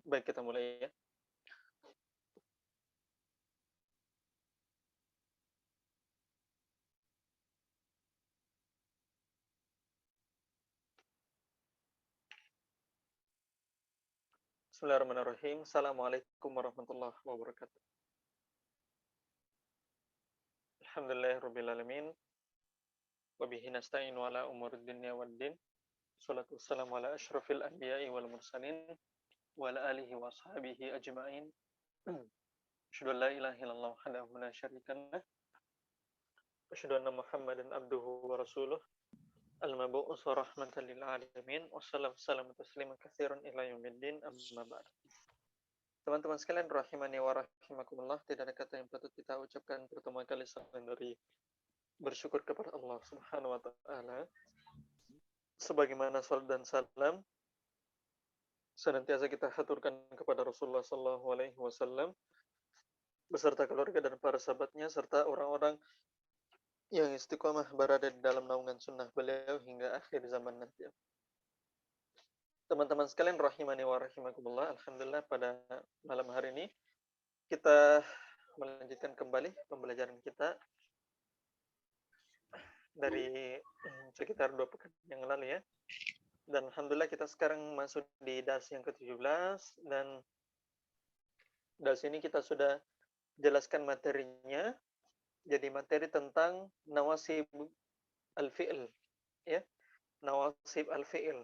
Baik, kita mulai ya. Bismillahirrahmanirrahim. Assalamualaikum warahmatullahi wabarakatuh. Alhamdulillahirabbil alamin. Wa bihi nasta'inu ala umuri dunya waddin. Shalatu wassalamu ala asyrafil anbiya'i wal mursalin wa ala alihi wa ashabihi ajma'in. Asyhadu an la ilaha illallah wahdahu la syarika lah. Asyhadu anna Muhammadan abduhu wa rasuluh. Al-mab'uts rahmatan lil alamin. Wassalamu tasliman katsiran ila yaumiddin. Amma ba'd. Teman-teman sekalian rahimani wa rahimakumullah, tidak ada kata yang patut kita ucapkan pertama kali selain dari bersyukur kepada Allah Subhanahu wa taala. Sebagaimana salat dan salam senantiasa kita haturkan kepada Rasulullah sallallahu alaihi wasallam beserta keluarga dan para sahabatnya serta orang-orang yang istiqomah berada di dalam naungan sunnah beliau hingga akhir zaman nanti. Teman-teman sekalian rahimani wa rahimakumullah, alhamdulillah pada malam hari ini kita melanjutkan kembali pembelajaran kita dari sekitar 2 pekan yang lalu ya. Dan alhamdulillah kita sekarang masuk di dars yang ke-17 dan dars ini kita sudah jelaskan materinya. Jadi materi tentang nawasib al-fi'l ya. Nawasib al-fi'l.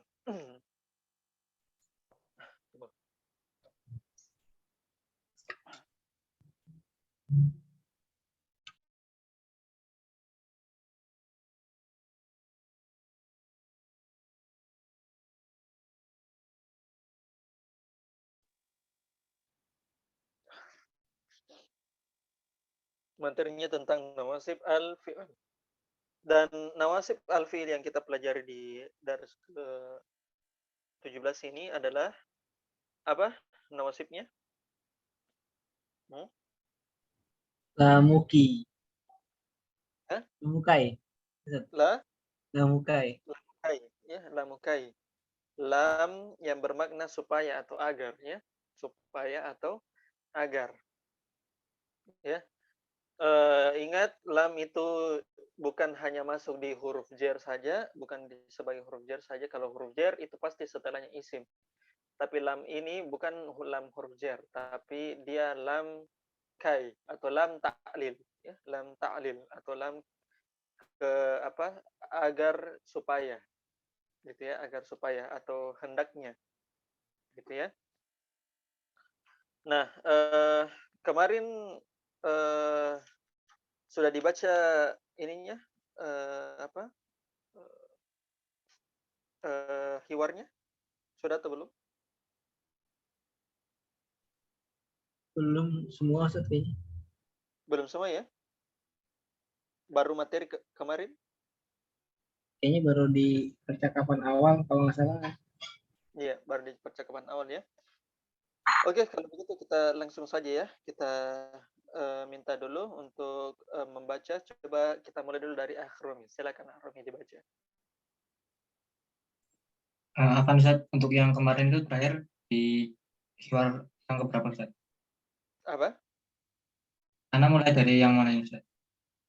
Materinya tentang nawasib al-fi'l. Dan nawasib al-fi'l yang kita pelajari di dars ke-17 ini adalah apa nawasibnya? Lamuki. Hah? Lamukai. Lamukai. Lamukai ya, lamukai. Lam yang bermakna supaya atau agar ya. Supaya atau agar. Ya. Ingat lam itu bukan hanya masuk di huruf jar saja, bukan sebagai huruf jar saja. Kalau huruf jar itu pasti setelahnya isim. Tapi lam ini bukan lam huruf jar, tapi dia lam kai atau lam ta'lil ya, lam ta'lil atau lam ke apa? Agar supaya. Gitu ya, agar supaya atau hendaknya. Gitu ya. Nah, kemarin sudah dibaca ininya hiwarnya sudah atau belum? Belum semua Ustaz kayaknya. Belum semua ya? Baru materi kemarin? Kayaknya baru di percakapan awal kalau nggak salah. Iya, baru di percakapan awal ya. Oke, kalau begitu kita langsung saja ya. Kita minta dulu untuk membaca. Coba kita mulai dulu dari Akhromi. Silakan Akhromi dibaca. Akan Ustaz, untuk yang kemarin itu terakhir di hiwar yang keberapa Ustaz? Apa? Karena mulai dari yang mana ini Ustaz?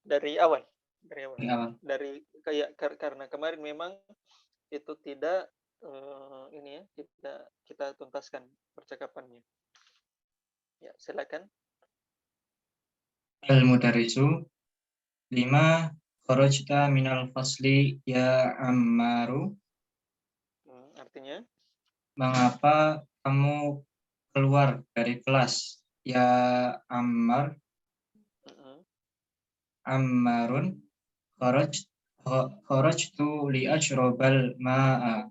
Dari awal. Dari awal. Karena kemarin memang itu tidak ini ya, tidak kita tuntaskan percakapannya. Ya, silakan. Al-Mudarrisu 5 kharajta minal fasli ya Ammaru. Artinya? Mengapa kamu keluar dari kelas ya Ammar? Ammarun kharajtu li ashrabal ma'a.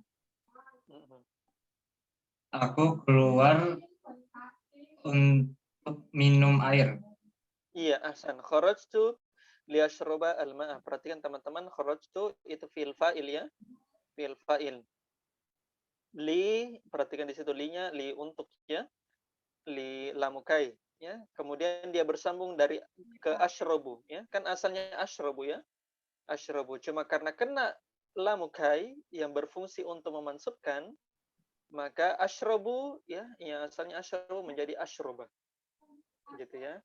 Aku keluar untuk minum air. Iya, ahsan. Kharajtu liyashroba al-ma'a. Perhatikan teman-teman, kharajtu itu fi'il fa'il ya. Fi'il fa'il. Li, perhatikan di situ li-nya, li untuk ya. Li lamukai ya. Kemudian dia bersambung dari ke ashrobu ya. Kan asalnya ashrobu ya. Ashrobu. Cuma karena kena lamukai yang berfungsi untuk memansubkan, Maka asyrabu ya, yang asalnya asyrabu menjadi asyroba. Gitu ya.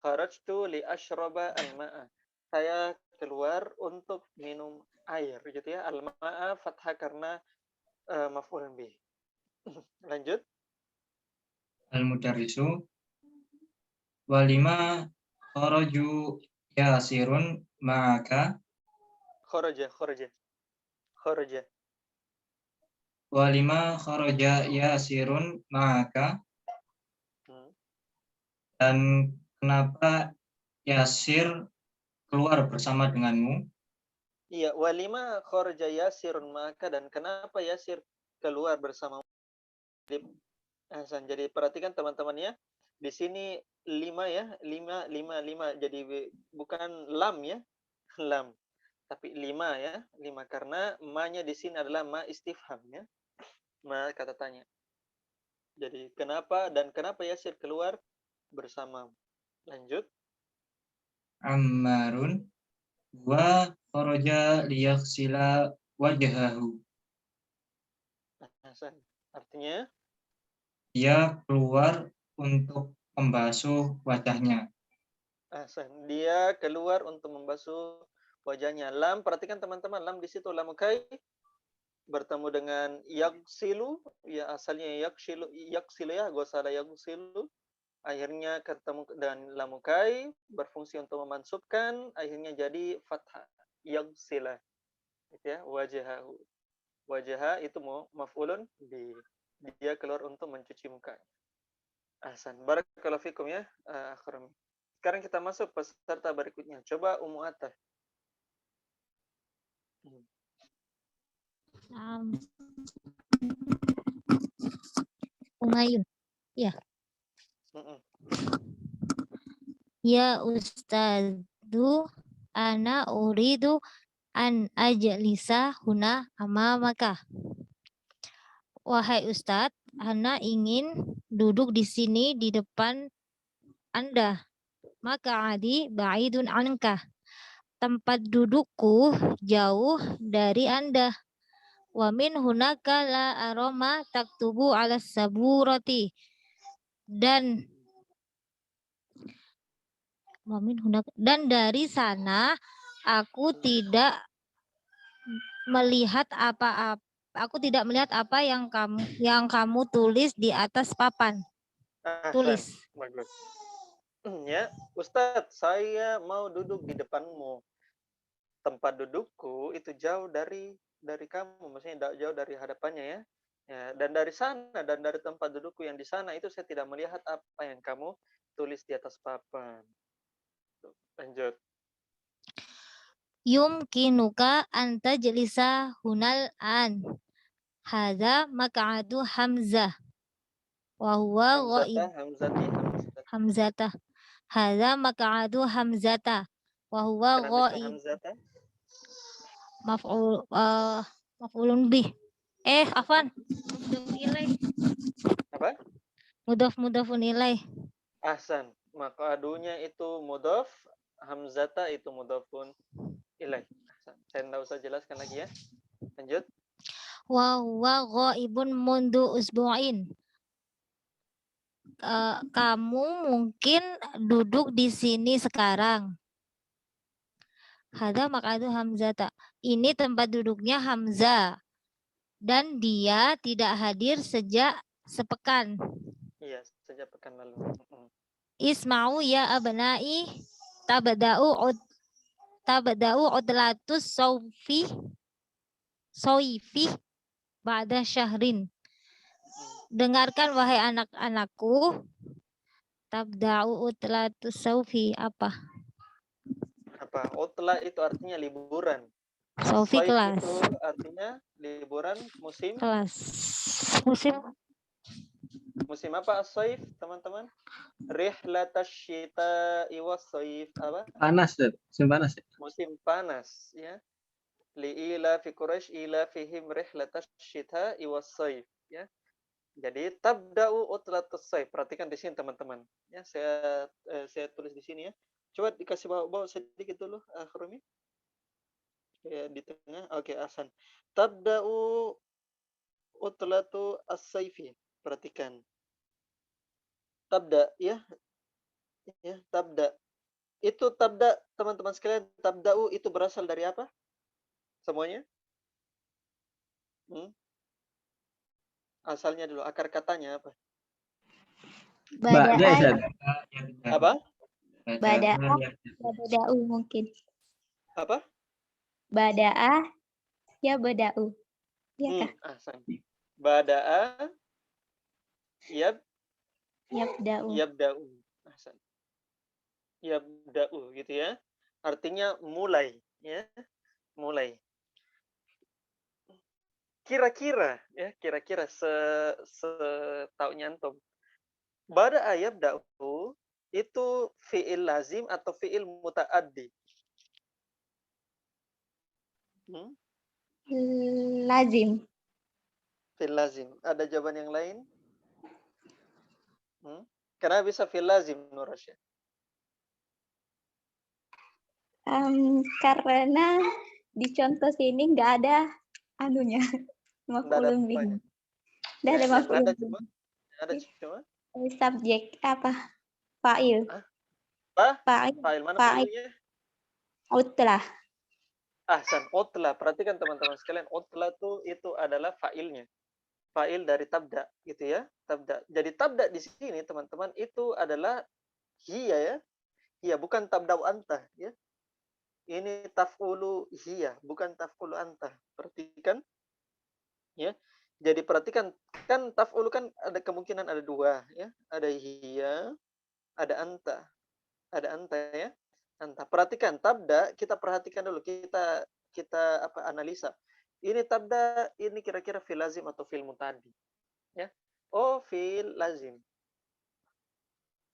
Kharajtu li asyraba al-ma'a. Saya keluar untuk minum air gitu ya. Al-ma'a fathah karena maf'ul bih. Lanjut. Al-mudarrisu walima kharaju yasirun ma'aka Kharaja, kharaja, kharaja. walima kharaja yasirun ma'aka Hmm. dan kenapa Yasir keluar bersama denganmu? Iya, walima kharaja Yasirun maka, dan kenapa Yasir keluar bersama Hasan. Jadi perhatikan teman-teman ya. Di sini 5 ya, 5. Jadi bukan lam ya, lam. Tapi 5 ya, 5 karena ma-nya di sini adalah ma istifham ya. Ma kata tanya. Jadi kenapa Yasir keluar bersama? Lanjut. Ammarun wa kharaja liyaghsila wajhahu. Hasan. Artinya Dia keluar untuk membasuh wajahnya. Hasan. Dia keluar untuk membasuh wajahnya. Lam, perhatikan teman-teman, lam di situ lamukai bertemu dengan yaksilu, ya asalnya yaksilu ya, gosala yaksilu. Akhirnya ketemu dan lamukai berfungsi untuk memansubkan, akhirnya jadi fathah yaksila. Gitu ya, wajahahu. Wajaha itu maf'ulun bi. Dia keluar untuk mencuci muka. Ahsan. Barakallahu fikum ya, akhram. Sekarang kita masuk peserta berikutnya. Coba Ummu Atta. Umayun. Ya. Ya Ustadu, ana uridu an ajlisa huna amamaka. Wahai Ustadz, ana ingin duduk di sini di depan Anda. Maka adi ba'idun anka. Tempat dudukku jauh dari Anda. Wa min hunaka la aroma taktubu ala saburati. Dan dari sana aku tidak melihat apa yang kamu tulis di atas papan. Tulis. Bagus. Ya, Ustadz, saya mau duduk di depanmu. Tempat dudukku itu jauh dari kamu, maksudnya jauh dari hadapannya ya. Ya, dan dari sana dan dari tempat dudukku yang di sana itu saya tidak melihat apa yang kamu tulis di atas papan. Lanjut. Yumkinuka anta jelisa hunal an. Hadza maq'adu Hamzah. Wa huwa ghaib Hamzata. Hadza maq'adu Hamzata. Wa huwa ghaib. Maf'ulun bih. Afan. Apa? Mudhafun ilaih. Ahsan. Maq'adunya itu mudhaf, Hamzata itu mudhafun ilaih. Saya tidak usah jelaskan lagi ya. Lanjut. Wa huwa ghaibun mundu usbu'in. Kamu mungkin duduk di sini sekarang. Hadza maq'adu Hamzata. Ini tempat duduknya Hamzah. Dan dia tidak hadir sejak sepekan. Iya, sejak pekan lalu. Isma'u ya abnai tabda'u udlatus soifi ba'da syahrin. Dengarkan wahai anak-anakku, tabda'u udlatus soifi apa? Utla itu artinya liburan. Sofi kelas. Itu artinya liburan musim. Kelas. Musim apa as-saif, teman-teman? Rihlatash syita'i was-saif apa? Panas, musim panas. Musim panas, ya. Li'ila fi Quraisy ila fihim rihlatash syita'i was-saif, ya. Jadi tabda'u utlatus saif. Perhatikan di sini teman-teman. Ya, saya tulis di sini ya. Coba dikasih bawa sedikit dulu, Akhrumi. Ya, di tengah. Oke, Ahsan. Tabda'u utlatu as-saifi. Perhatikan. Tabda, ya. Ya, tabda. Itu tabda, teman-teman sekalian, tabda'u itu berasal dari apa? Semuanya? Asalnya dulu, akar katanya apa? Ba'da ya, Ustaz. Apa? Bada'ah, ya bada'u mungkin. Apa? Bada'ah, ya bada'u. Iya kah? Ahsan. Bada'a Yabda'u. yabda'u. Ahsan. Yabda'u gitu ya. Artinya mulai, ya. Mulai. Kira-kira ya, kira-kira setaunya antum. Bada'a yabda'u itu fi'il lazim atau fi'il muta'addi? Lazim. Fi'il lazim. Ada jawaban yang lain? Kenapa bisa fi'il lazim, Nur Rasyid? Karena di contoh sini nggak ada anunya. Maf'ulun bihi. Nggak ada maf'ulun bihi. Ada cuma? Subjek apa? Fa'il. Fa'il. Fa'il mana fa'ilnya? Utlah. Ahsan, utlah. Perhatikan teman-teman sekalian, utlah itu adalah fa'ilnya. Fa'il dari tabda, gitu ya. Tabda. Jadi tabda di sini teman-teman itu adalah hiya ya. Hiya bukan tabda'u anta ya. Ini taf'ulu hiya, bukan taf'ulu anta. Perhatikan. Ya. Jadi perhatikan, kan taf'ulu kan ada kemungkinan ada dua ya. Ada hiya, ada anta. Ada anta ya. Anta. Perhatikan tabda, kita perhatikan dulu, kita analisa. Ini tabda, ini kira-kira fil lazim atau fil muta'addi. Ya. Oh, fil lazim.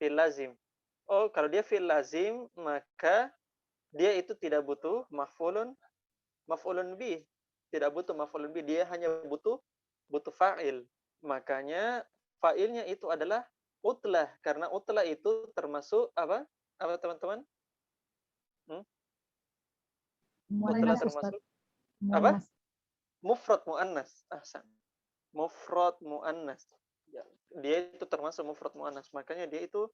Fil lazim. Oh, kalau dia fil lazim, maka dia itu tidak butuh maf'ulun bih. Tidak butuh maf'ulun bih, dia hanya butuh fa'il. Makanya fa'ilnya itu adalah utlah, karena utlah itu termasuk apa? Apa teman-teman? Utlah termasuk apa? Mufrad muannas. Ahsan. Mufrad muannas. Dia itu termasuk mufrad muannas. Makanya dia itu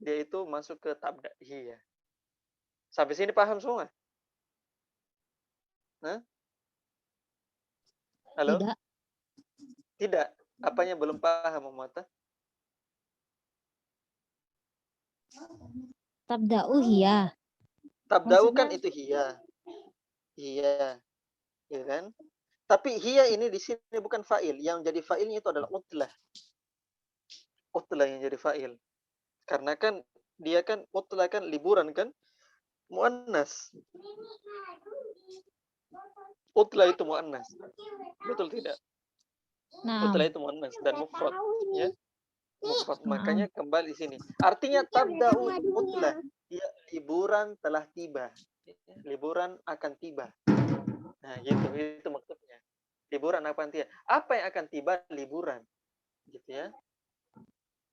dia itu masuk ke tabda hiya. Sampai sini paham semua? Halo? Tidak. Apanya belum paham, Muhammad? Tabda'u hiya. Tabda'u kan itu hiya. Hiya. Ya kan? Tapi hiya ini di sini bukan fa'il. Yang jadi fa'ilnya itu adalah utlah. Utlah yang jadi fa'il. Karena kan dia kan utlah kan liburan kan? Muannas. Utlah itu muannas. Betul tidak? Nah, Utlah itu muannas dan mufrad, ya. Mufrad. Makanya kembali di sini. Artinya tabda'u utlah. Ya, liburan telah tiba. Liburan akan tiba. Nah, gitu itu maksudnya. Liburan akan tiba. Apa yang akan tiba? Liburan. Gitu ya.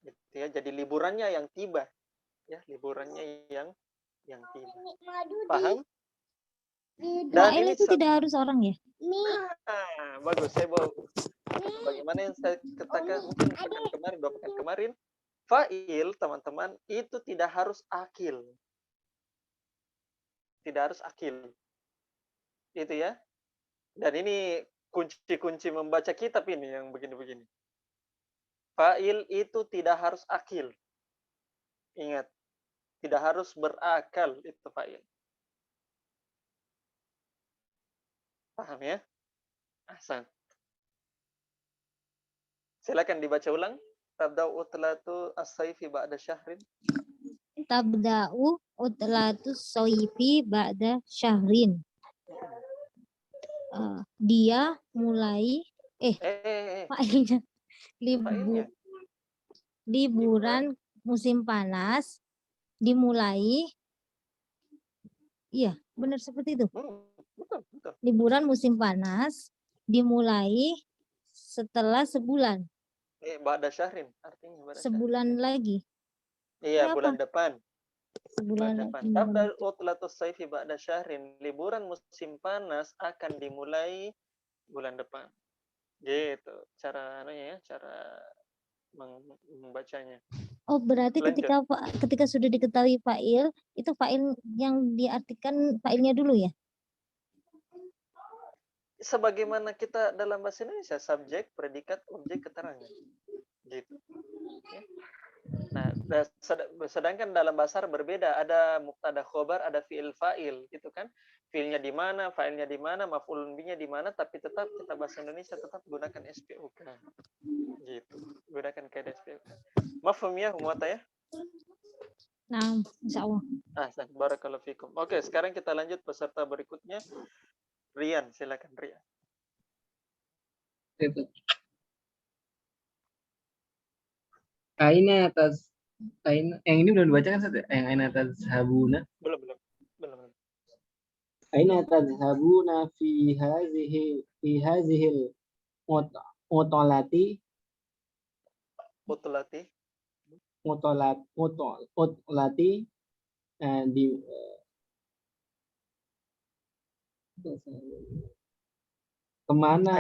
Gitu ya. Jadi liburannya yang tiba. Ya, liburannya yang tiba. Paham? Dan fa'il itu tidak harus orang ya? Bagus. Saya bawa bagaimana yang saya katakan mungkin dua pekan kemarin, fa'il teman-teman itu tidak harus akil. Tidak harus akil. Itu ya. Dan ini kunci-kunci membaca kitab ini yang begini-begini. Fa'il itu tidak harus akil. Ingat, tidak harus berakal itu fa'il. Paham ya? Ahsan. Silakan dibaca ulang. Tabda'u utlatu as-saifi ba'da syahrin. Tabda'u utlatu soifi ba'da syahrin. Dia mulai fa'ilnya liburan musim panas dimulai. Iya, benar seperti itu. Betul. Liburan musim panas dimulai setelah sebulan. Ba'da syahrin artinya Sebulan lagi. Iya, Kenapa? bulan depan. Sebulan lagi. Tabda'u utlatus saifi ba'da syahrin. Liburan musim panas akan dimulai bulan depan. Gitu cara anunya ya, cara membacanya. Oh, berarti Lanjut. ketika sudah diketahui fa'il, itu fa'il yang diartikan fa'ilnya dulu ya? Sebagaimana kita dalam bahasa Indonesia, subjek, predikat, objek, keterangan. Gitu. Ya. Nah, sedangkan dalam bahasa Arab berbeda, ada mubtada khobar, ada fi'il fa'il, gitu kan? Fi'ilnya di mana, fa'ilnya di mana, maf'ulun bihi-nya di mana, tapi tetap kita bahasa Indonesia tetap gunakan SPOK. Gitu. Gunakan kaidah SPOK. Mafhum ya, muata ya? Nah, insyaallah. Barakallahu fikum. Oke, sekarang kita lanjut peserta berikutnya. Rian, silakan Rian. Itu. Aina yang ini udah dibacakan Ustaz ya? Yang aina tazhabuna. Belum. Aina tazhabuna fi hazihil mutolati di kemana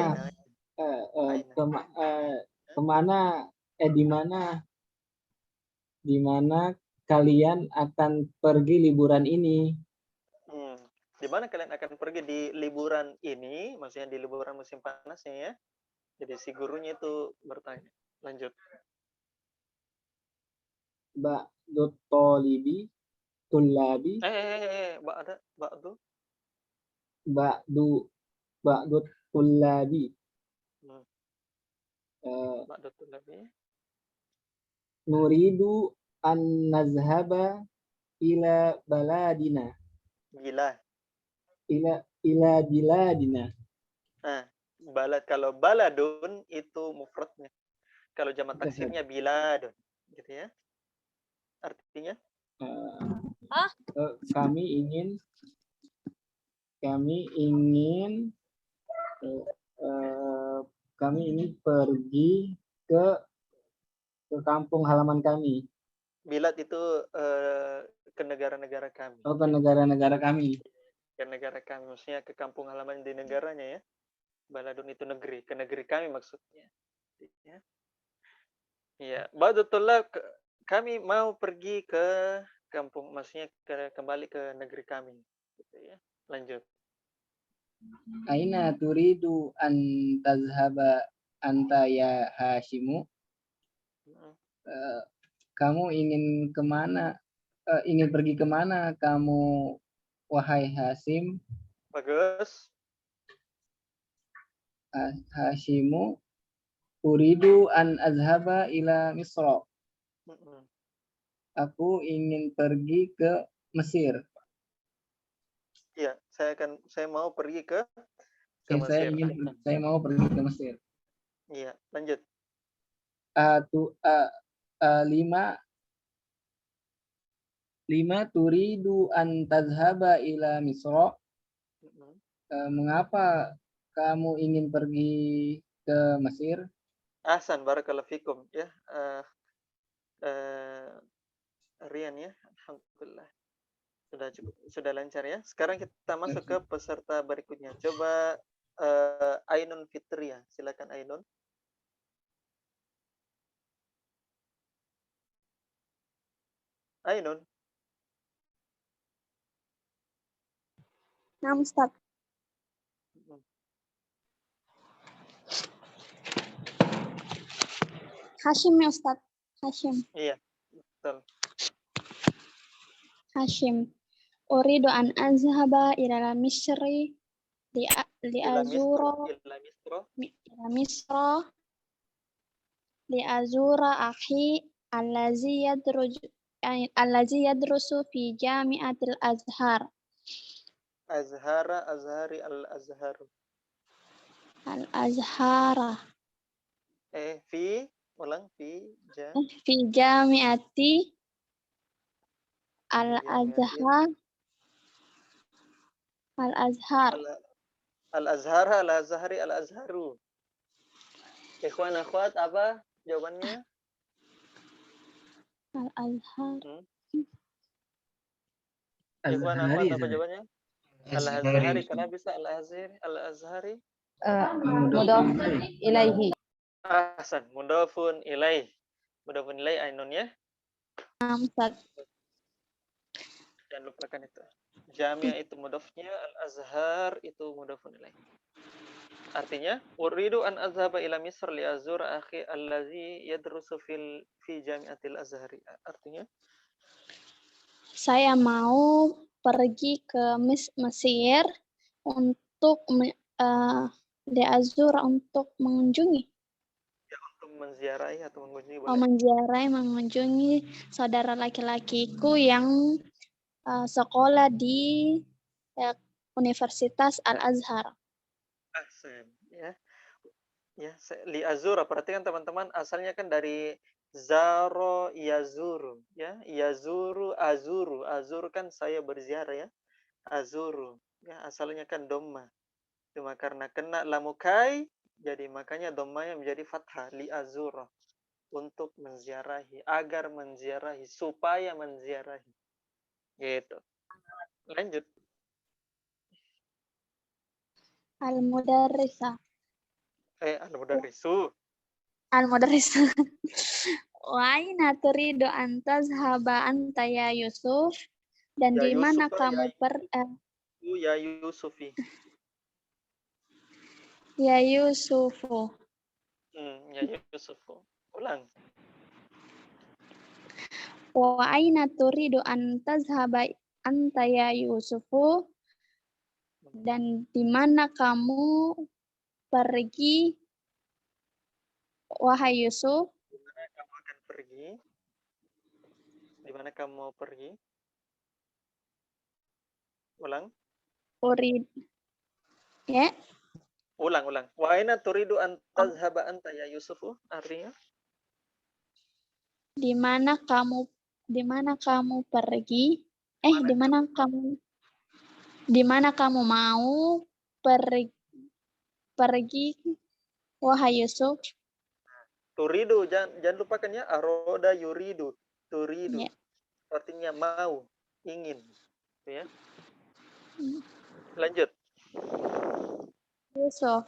di mana kalian akan pergi liburan ini? Di mana kalian akan pergi di liburan ini? Maksudnya di liburan musim panasnya ya. Jadi si gurunya itu bertanya. Lanjut. Ba'du tullabi. Ba'du tullabi. Ba'du tullabi. Nuridu an nazhaba ila baladina. Ila biladina. Balad, kalau baladun itu mufradnya. Kalau jamak taksirnya biladun, gitu ya. Artinya kami ingin pergi ke kampung halaman kami. Bilad itu ke negara-negara kami. Oh, ke negara-negara kami. Ke negara kami, maksudnya ke kampung halaman di negaranya ya. Baladun itu negeri, ke negeri kami maksudnya. Ya. Iya, badutullah kami mau pergi ke kampung, maksudnya kembali ke negeri kami. Gitu ya. Lanjut. Aina turidu an tazhaba anta ya Hashimu? Kamu ingin kemana? Ingin pergi kemana kamu, wahai Hasim? Bagus. Hashimu, uridu an azhaba ila Misra. Aku ingin pergi ke Mesir. Iya, saya mau pergi ke Mesir. Saya mau pergi ke Mesir. Iya, lanjut. Lima turidu an tazhaba ila Misra. Mengapa kamu ingin pergi ke Mesir? Ahsan, barakallahu fikum ya. Rian ya, alhamdulillah. Sudah lancar ya. Sekarang kita masuk ke peserta berikutnya. Coba Ainun Fitria, silakan Ainun. Ainun. Nah, Ustaz. Hashim ya Ustaz. Hashim. Iya, betul. Hashim. Uridu an azhaba ila Misri li azura akhi allazi yadrusu fi Jami'atil Azhar. Azharu. Al-Azhara. Fi Jami'ati Al-Azhar. Al-Azharu. Ikhwan akhwat, apa jawabannya? Al-Azhar. Ikhwan akhwat, apa jawabannya? Al-Azhari. Kenapa bisa Al-Azhari? Mudhof ilaihi. Ahsan, mudhafun ilaih. Mudhafun ilaih ainunnya. Ustaz. Jangan lupakan itu. Jami' itu mudhafnya, al-azhar itu mudhafun ilaih. Artinya, uridu an azhaba ila Misr li azur akhi allazi yadrusu fi jami'atil azhari. Artinya, Saya mau pergi ke Mesir untuk di Azur untuk mengunjungi, untuk menziarahi atau mengunjungi mengunjungi saudara laki-lakiku yang sekolah di Universitas Al-Azhar. Ahsan, ya. Ya, li azura. Perhatikan teman-teman, asalnya kan dari zaro yazuru, ya. Yazuru azuru. Azuru kan saya berziarah, ya. Azuru, ya, asalnya kan dhamma. Cuma karena kena lamukai, jadi makanya dhammanya menjadi fathah, li azura. Untuk menziarahi, agar menziarahi, supaya menziarahi. Gitu. Lanjut. Al-Mudarrisah. Al-mudarrisu. Al-Mudarrisah. Wa aina turidu an tazhaba anta ya Yusuf? Dan Ya di mana Yusuf, kamu ya Yusufi. ya Yusufu? Ya Yusufu. Ulang. Wa aina turidu an tazhaba anta ya Yusufu? Dan di mana kamu pergi, wahai Yusuf? Di mana kamu akan pergi? Di mana kamu mau pergi? Ulang. Urid. Ya. Ulang. Wa aina turidu an tazhaba anta ya Yusufu? Artinya? Di mana kamu pergi? Di mana kamu mau pergi, wahai Yusuf? Turidu, jangan lupakan ya, aroda yuridu. Turidu. Ya. Artinya mau, ingin. Ya. Lanjut. Yusuf,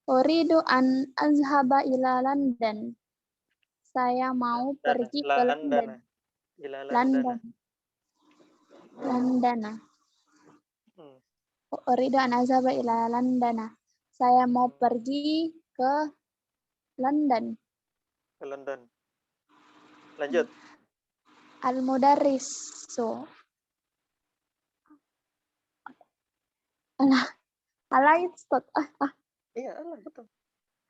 uridu an azhaba ila London. Saya mau pergi ke London. London. Uridu an azhaba ila London. Saya mau pergi ke London. Ke London. Lanjut. Al-Mudarrisu. Iya, betul.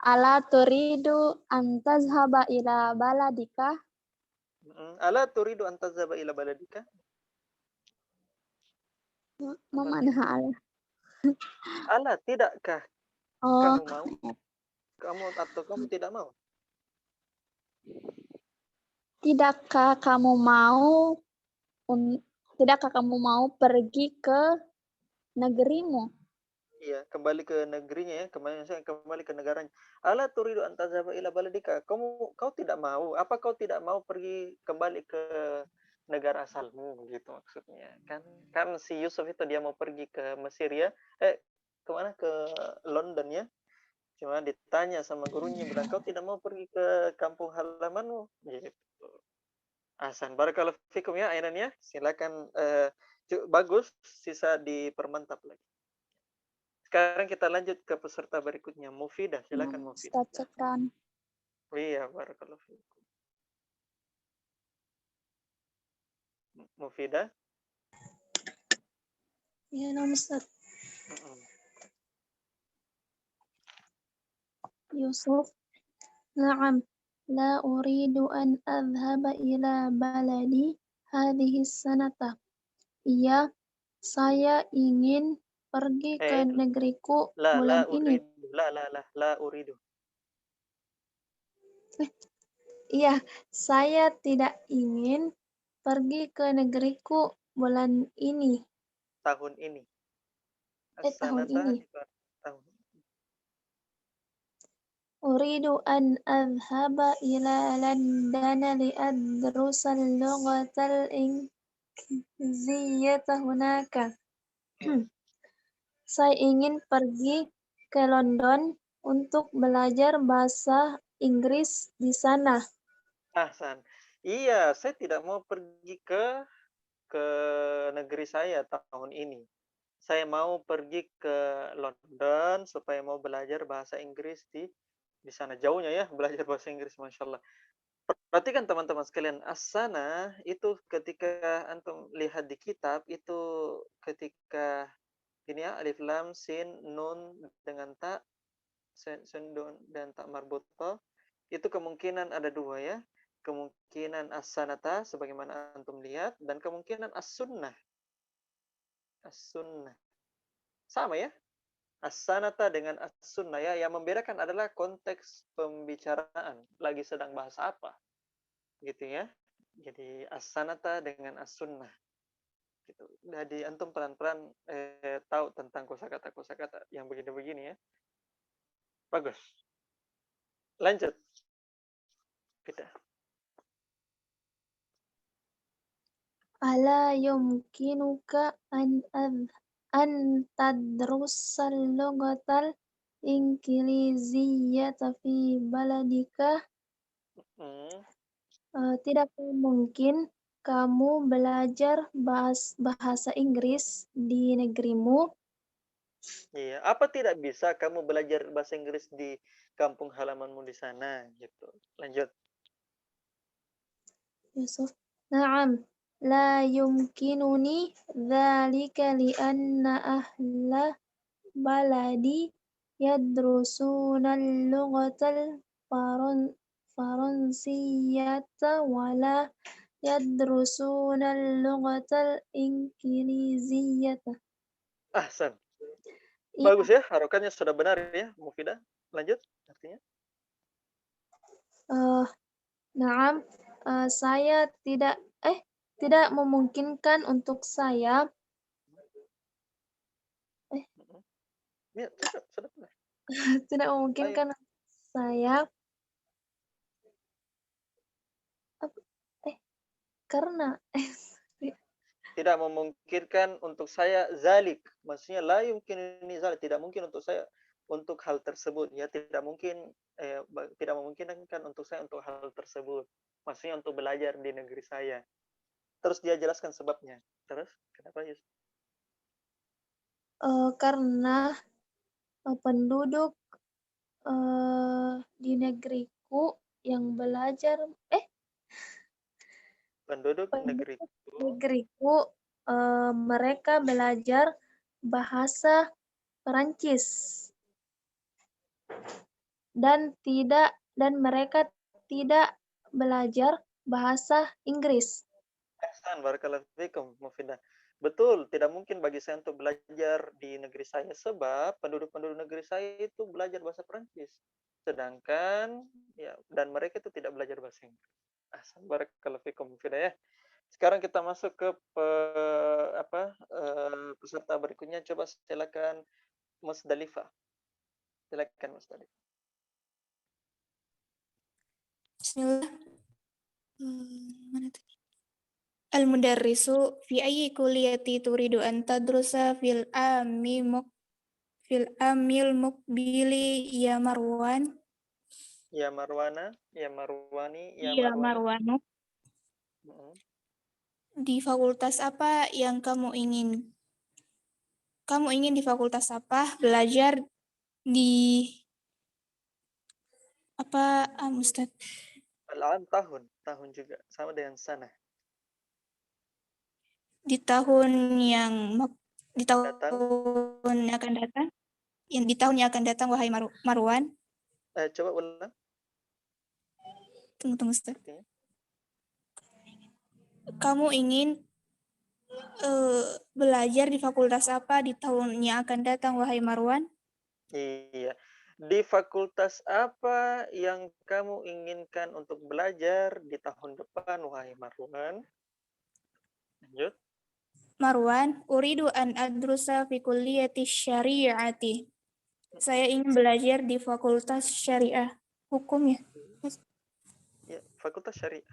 Ala turidu an tazhaba ila baladika? Ala turidu an tazhaba ila baladika? Mana ala? Ala, tidakkah kamu mau? Kamu tidak mau? Tidakkah kamu mau pergi ke negerimu? Iya, kembali ke negerinya ya, kembali ke negaranya. Ala turidu an tazhaba ila baladika? Kau tidak mau? Apa kau tidak mau pergi kembali ke negara asalmu gitu maksudnya. Kan si Yusuf itu dia mau pergi ke Mesir ya. Kemana? Ke London ya. Cuma ditanya sama gurunya bilang kau tidak mau pergi ke kampung halamanmu gitu. Ahsan, barakallahu fikum ya Ainan ya. Silakan bagus, sisa dipermantap lagi. Sekarang kita lanjut ke peserta berikutnya, Mufidah. Silakan Mufidah. Ustaz Cekran. Iya, barakallahu fikum. Mufidah. Ya, Ustaz. Yusuf. Na'am. La uridu an adhhaba ila baladi hadhihi sanata. Iya, saya ingin pergi ke negeriku bulan ini. La uridu. Iya, saya tidak ingin pergi ke negeriku bulan ini. Tahun ini. Tahun ini. Uridu an adhhaba ila London li adrusa al-lughata al-ingliziyata hunaka. Saya ingin pergi ke London untuk belajar bahasa Inggris di sana. Ahsan. Iya, saya tidak mau pergi ke negeri saya tahun ini. Saya mau pergi ke London supaya mau belajar bahasa Inggris di sana. Jauhnya ya belajar bahasa Inggris, Masya Allah. Perhatikan teman-teman sekalian, as-sana itu ketika antum lihat di kitab itu ketika ini ya alif lam sin nun dengan ta sin nun dan ta marbutoh itu kemungkinan ada dua ya. Kemungkinan as-sanata sebagaimana antum lihat dan kemungkinan as-sunnah. As-sunnah. Sama ya? As-sanata dengan as-sunnah ya. Yang membedakan adalah konteks pembicaraan. Lagi sedang bahas apa. Gitu ya. Jadi as-sanata dengan as-sunnah. Gitu. Jadi antum pelan-pelan tahu tentang kosakata-kosakata yang begini-begini ya. Bagus. Lanjut. Kita. Ala yumkinuka an tadrussal lughatal Inggrisiyata fi baladika. Tidak mungkin kamu belajar bahasa Inggris di negerimu. Iya, apa tidak bisa kamu belajar bahasa Inggris di kampung halamanmu di sana gitu. Lanjut. Yusuf. Naam, la yumkinuni dzalika lianna ahla baladi yadrusuna al-lughatal faransiyata wala yadrusuna al-lughatal inggrisiyata. Ahsan. Iya. Bagus ya, harokannya sudah benar ya, Mufidah. Lanjut, artinya. Naam, saya tidak memungkinkan untuk saya. Ya, sudah benar. Tidak memungkinkan untuk saya. Karena tidak memungkinkan untuk saya zalik. Maksudnya la yumkin ini zalik, tidak mungkin untuk saya untuk hal tersebut ya, tidak mungkin tidak memungkinkan untuk saya untuk hal tersebut. Maksudnya untuk belajar di negeri saya. Terus dia jelaskan sebabnya. Terus kenapa Yus? Karena penduduk di negeriku yang belajar Penduduk negeriku mereka belajar bahasa Perancis dan mereka tidak belajar bahasa Inggris. Ahsan, barakallahu fikum, Mufidah. Betul, tidak mungkin bagi saya untuk belajar di negeri saya sebab penduduk-penduduk negeri saya itu belajar bahasa Perancis. Sedangkan ya dan mereka itu tidak belajar bahasa Inggris. Ahsan, barakallahu fikum, Mufidah ya. Sekarang kita masuk ke peserta berikutnya. Coba silakan Musdalifah. Silakan Musdalifah. Bismillah. Mana tadi? Al-mudarrisu fi ayyi kulliyati turidu an tadrusa fil amil muqbili ya Marwan. Ya Marwana, ya Marwani, Ya Marwanu. Di fakultas apa yang kamu ingin? Kamu ingin di fakultas apa? Belajar di apa, Ustaz? Tahun juga sama dengan sana. Di tahun yang akan datang. Yang di tahun yang akan datang, wahai Marwan. Coba ulang. Tunggu Ustaz. Kamu ingin belajar di fakultas apa di tahun yang akan datang, wahai Marwan? Iya. Di fakultas apa yang kamu inginkan untuk belajar di tahun depan, wahai Marwan? Lanjut. Marwan, uridu an adrusa fi kulliyati syari'ati. Saya ingin belajar di fakultas syariah. Hukum ya? Ya, fakultas syariah.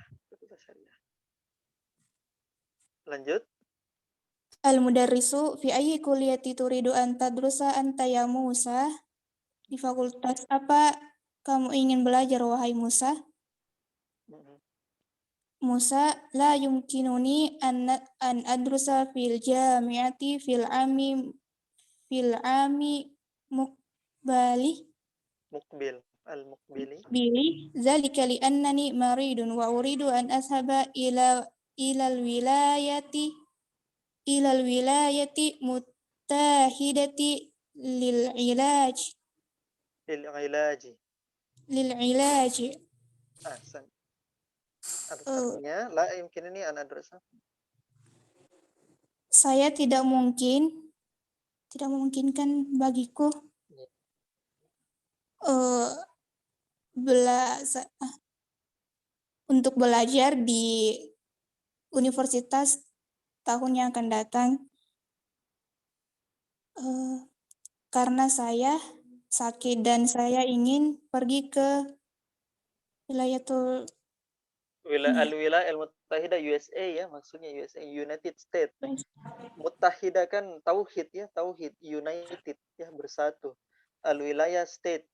Lanjut. Al-mudarrisu fi ayyi kulliyati turidu an tadrusa anta ya Musa? Di fakultas apa kamu ingin belajar, wahai Musa? Musa, la yumkinuni an adrusa fil jami'ati fil ami mukbali Al-Muqbili. zalika li annani maridun wa uridu an ashaba ilal wilayati muttahidati lil ilaji. Ahsan. Artinya la yumkinuni an adrusa. Saya tidak memungkinkan bagiku untuk belajar di universitas tahun yang akan datang karena saya sakit dan saya ingin pergi ke wilayatul Al-Wilayah Al-Muttahida USA ya, maksudnya USA, United States. Muttahida kan tauhid ya, tauhid, united ya, bersatu. Al-Wilayah State,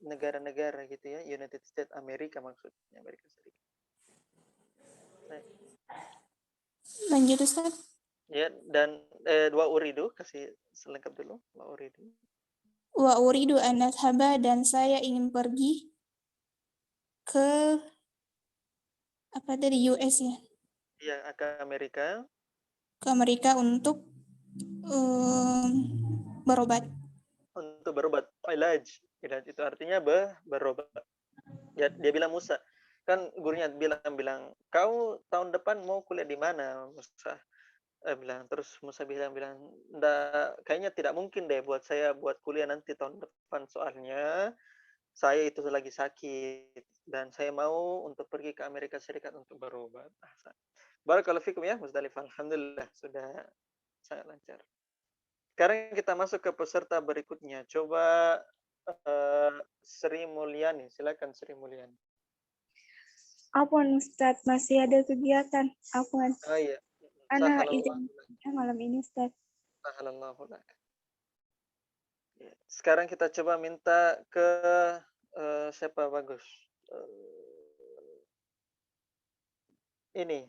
negara-negara gitu ya, United States Amerika maksudnya, Amerika Serikat. Lanjut Ustaz. Ya, dan wa uridu, kasih selengkap dulu, wa uridu. Wa uridu an ashaba, dan saya ingin pergi ke apa dari US ya? Ya, ke Amerika. Ke Amerika untuk berobat. Untuk berobat, ilaj itu artinya berobat. Ya, dia bilang Musa, kan gurunya bilang kau tahun depan mau kuliah di mana, Musa? Terus Musa bilang kayaknya tidak mungkin deh buat saya buat kuliah nanti tahun depan, soalnya saya itu lagi sakit dan saya mau untuk pergi ke Amerika Serikat untuk berobat. Barakallahu fikum ya Musdalifah. Alhamdulillah sudah sangat lancar. Sekarang kita masuk ke peserta berikutnya. Coba Sri Mulyani, silakan Sri Mulyani. Apaan Ustaz, masih ada kegiatan. Apaan? Oh iya. Anak izin malam ini Ustaz. Sahalallahu lak. Sekarang kita coba minta ke siapa bagus? Ini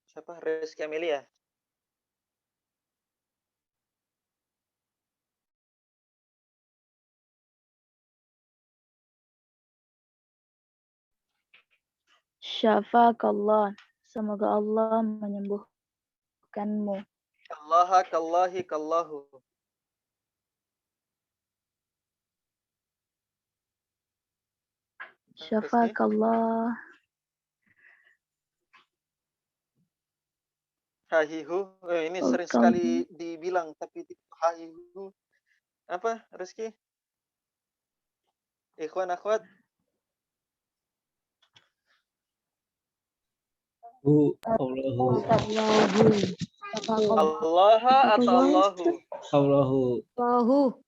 siapa? Rizky Amelia. Syafakallah, semoga Allah menyembuhkanmu. Kallahi kallahu. Syafakallah. Hahihu. Ini sering sekali dibilang tapi hahihu. Apa, Rizky? Ikhwan akhwat. Allahu. Allah atau Allahu? Allahu.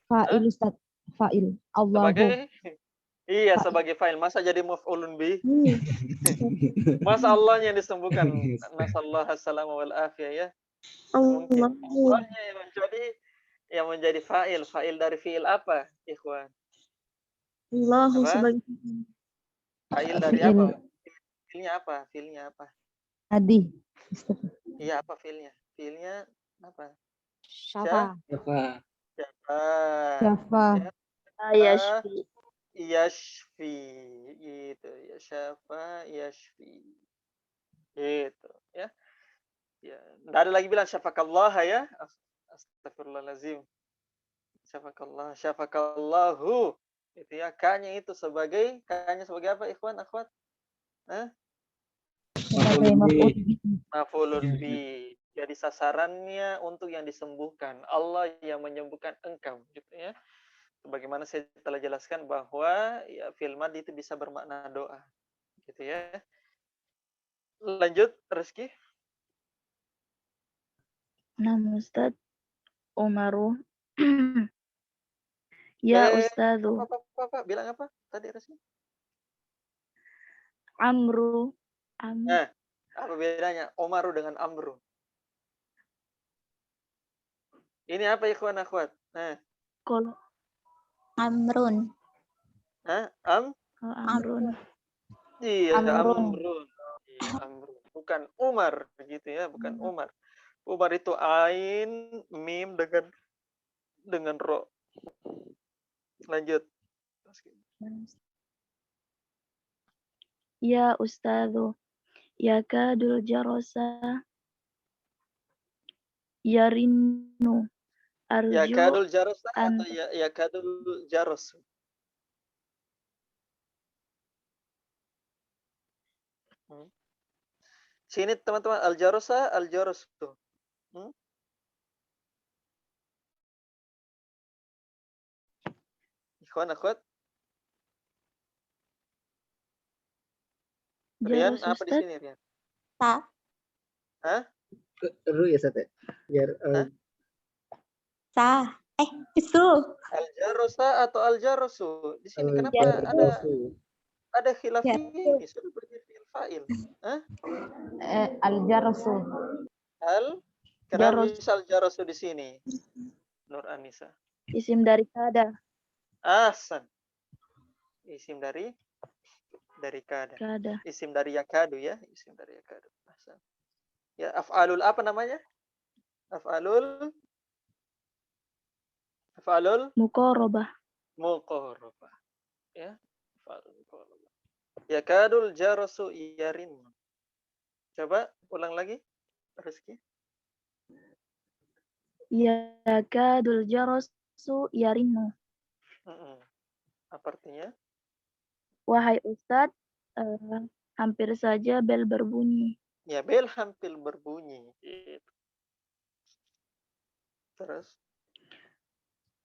Fa'il Ustaz. Fa'il. Allahu. Sebagai fa'il. Masa jadi maf'ulun bih? Masa Allahnya yang disembuhkan. Nasallahu assalamu wal afiyah ya. Mungkin Allahnya yang menjadi fa'il. Fa'il dari fi'il apa, ikhwan? Allahu sebagai fa'il dari apa? Fi'ilnya apa? Adi. Iya, apa fi'ilnya? Fi'ilnya apa? Syafa. Yashfi gitu ya, syafa yashfi gitu ya. Ya, enggak ada lagi bilang syafakallah ya. Astagfirullahalazim. Syafakallahu. Itu ya, kanya itu sebagai apa ikhwan akhwat? Maf'ulun bi. Jadi sasarannya untuk yang disembuhkan. Allah yang menyembuhkan engkau gitu ya. Sebagaimana saya telah jelaskan bahwa ya fi'il madhi itu bisa bermakna doa. Gitu ya. Lanjut, Rizky. Nah, Ustaz Umaru. Ya Ustazu. Apa? Bilang apa tadi Rizky? Amru. Apa bedanya Umaru dengan Amru? Ini apa ikhwan akhwat? Nah, Kalau Amrun. Amrun. Iya, Amrun. Amrun. Iya, Amrun. Bukan Umar gitu ya, bukan Umar. Umar itu ain, mim dengan ro. Lanjut. Ya Ustadzu, yakadul jarasa yarinu Ya arju kadul jaros an atau ya kadul jaros. Sini teman-teman al jaros tuh. Ikhwan akhwat. Rian, jaros apa di Ustadz. sini Rian? Ta. Hah? Ru ya Ustaz ya? Biar Hah? Sa. Itu. Al jarosa atau al jarosu? Di sini kenapa al-jarsu. ada khilaf Ya. ini? Sudah berarti fi'il fa'il. Hah? Al-Jarsu. Kenapa Jaros. bisa al jarosu di sini? Nur Anissa. Isim dari kada. Ahsan. Isim dari kada. Kada. Isim dari yakadu ya. Isim dari yakadu. Ahsan. Ya, af'alul apa namanya? Af'alul Muqarabah. muqarabah. Ya. Af'alul muqarabah. Yakadul jarasu yarin. Coba ulang lagi. Rizky. Yakadul jarasu yarinu. Apa artinya? Wahai Ustadz, hampir saja bel berbunyi. Ya, bel hampir berbunyi. Gitu. Terus?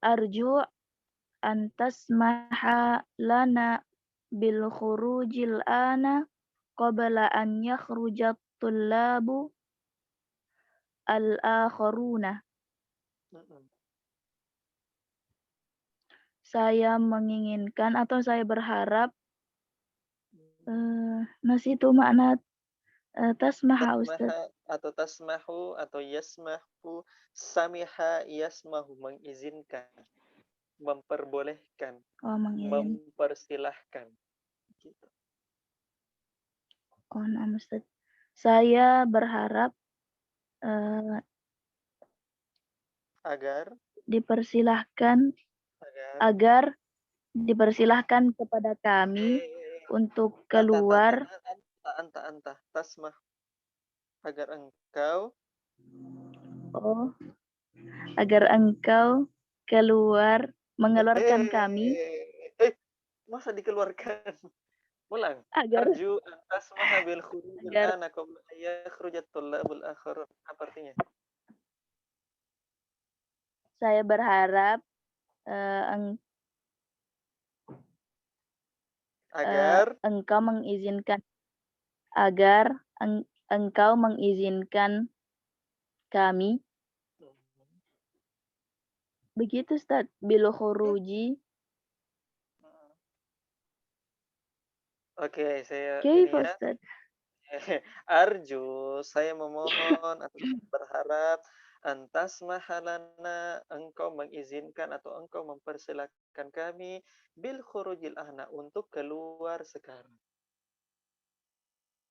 Arju antas maha lana bil khurujil ana qabla an yakhrujat tullabu al-akharuna. Saya menginginkan atau saya berharap itu makna tasmaha Ustaz. Atau tasmahu atau yasmahu, samiha yasmahu, mengizinkan, memperbolehkan, mempersilahkan gitu. Nah, Ustaz. Saya berharap agar dipersilahkan kepada kami untuk keluar anta tasmah, agar engkau keluar mengeluarkan kami masa dikeluarkan. Ulang. agar Arju antasmaha bil khurujil ana qabla yakhrujat tullabul akhar. Apa artinya? Saya berharap agar engkau mengizinkan kami. Begitu Ustaz, bil khuruji. Oke, saya Oke, ini ya. Ustaz. Arju, saya memohon atau berharap antas mahalana, engkau mengizinkan atau engkau mempersilahkan kami bil khurujil ahna, untuk keluar sekarang.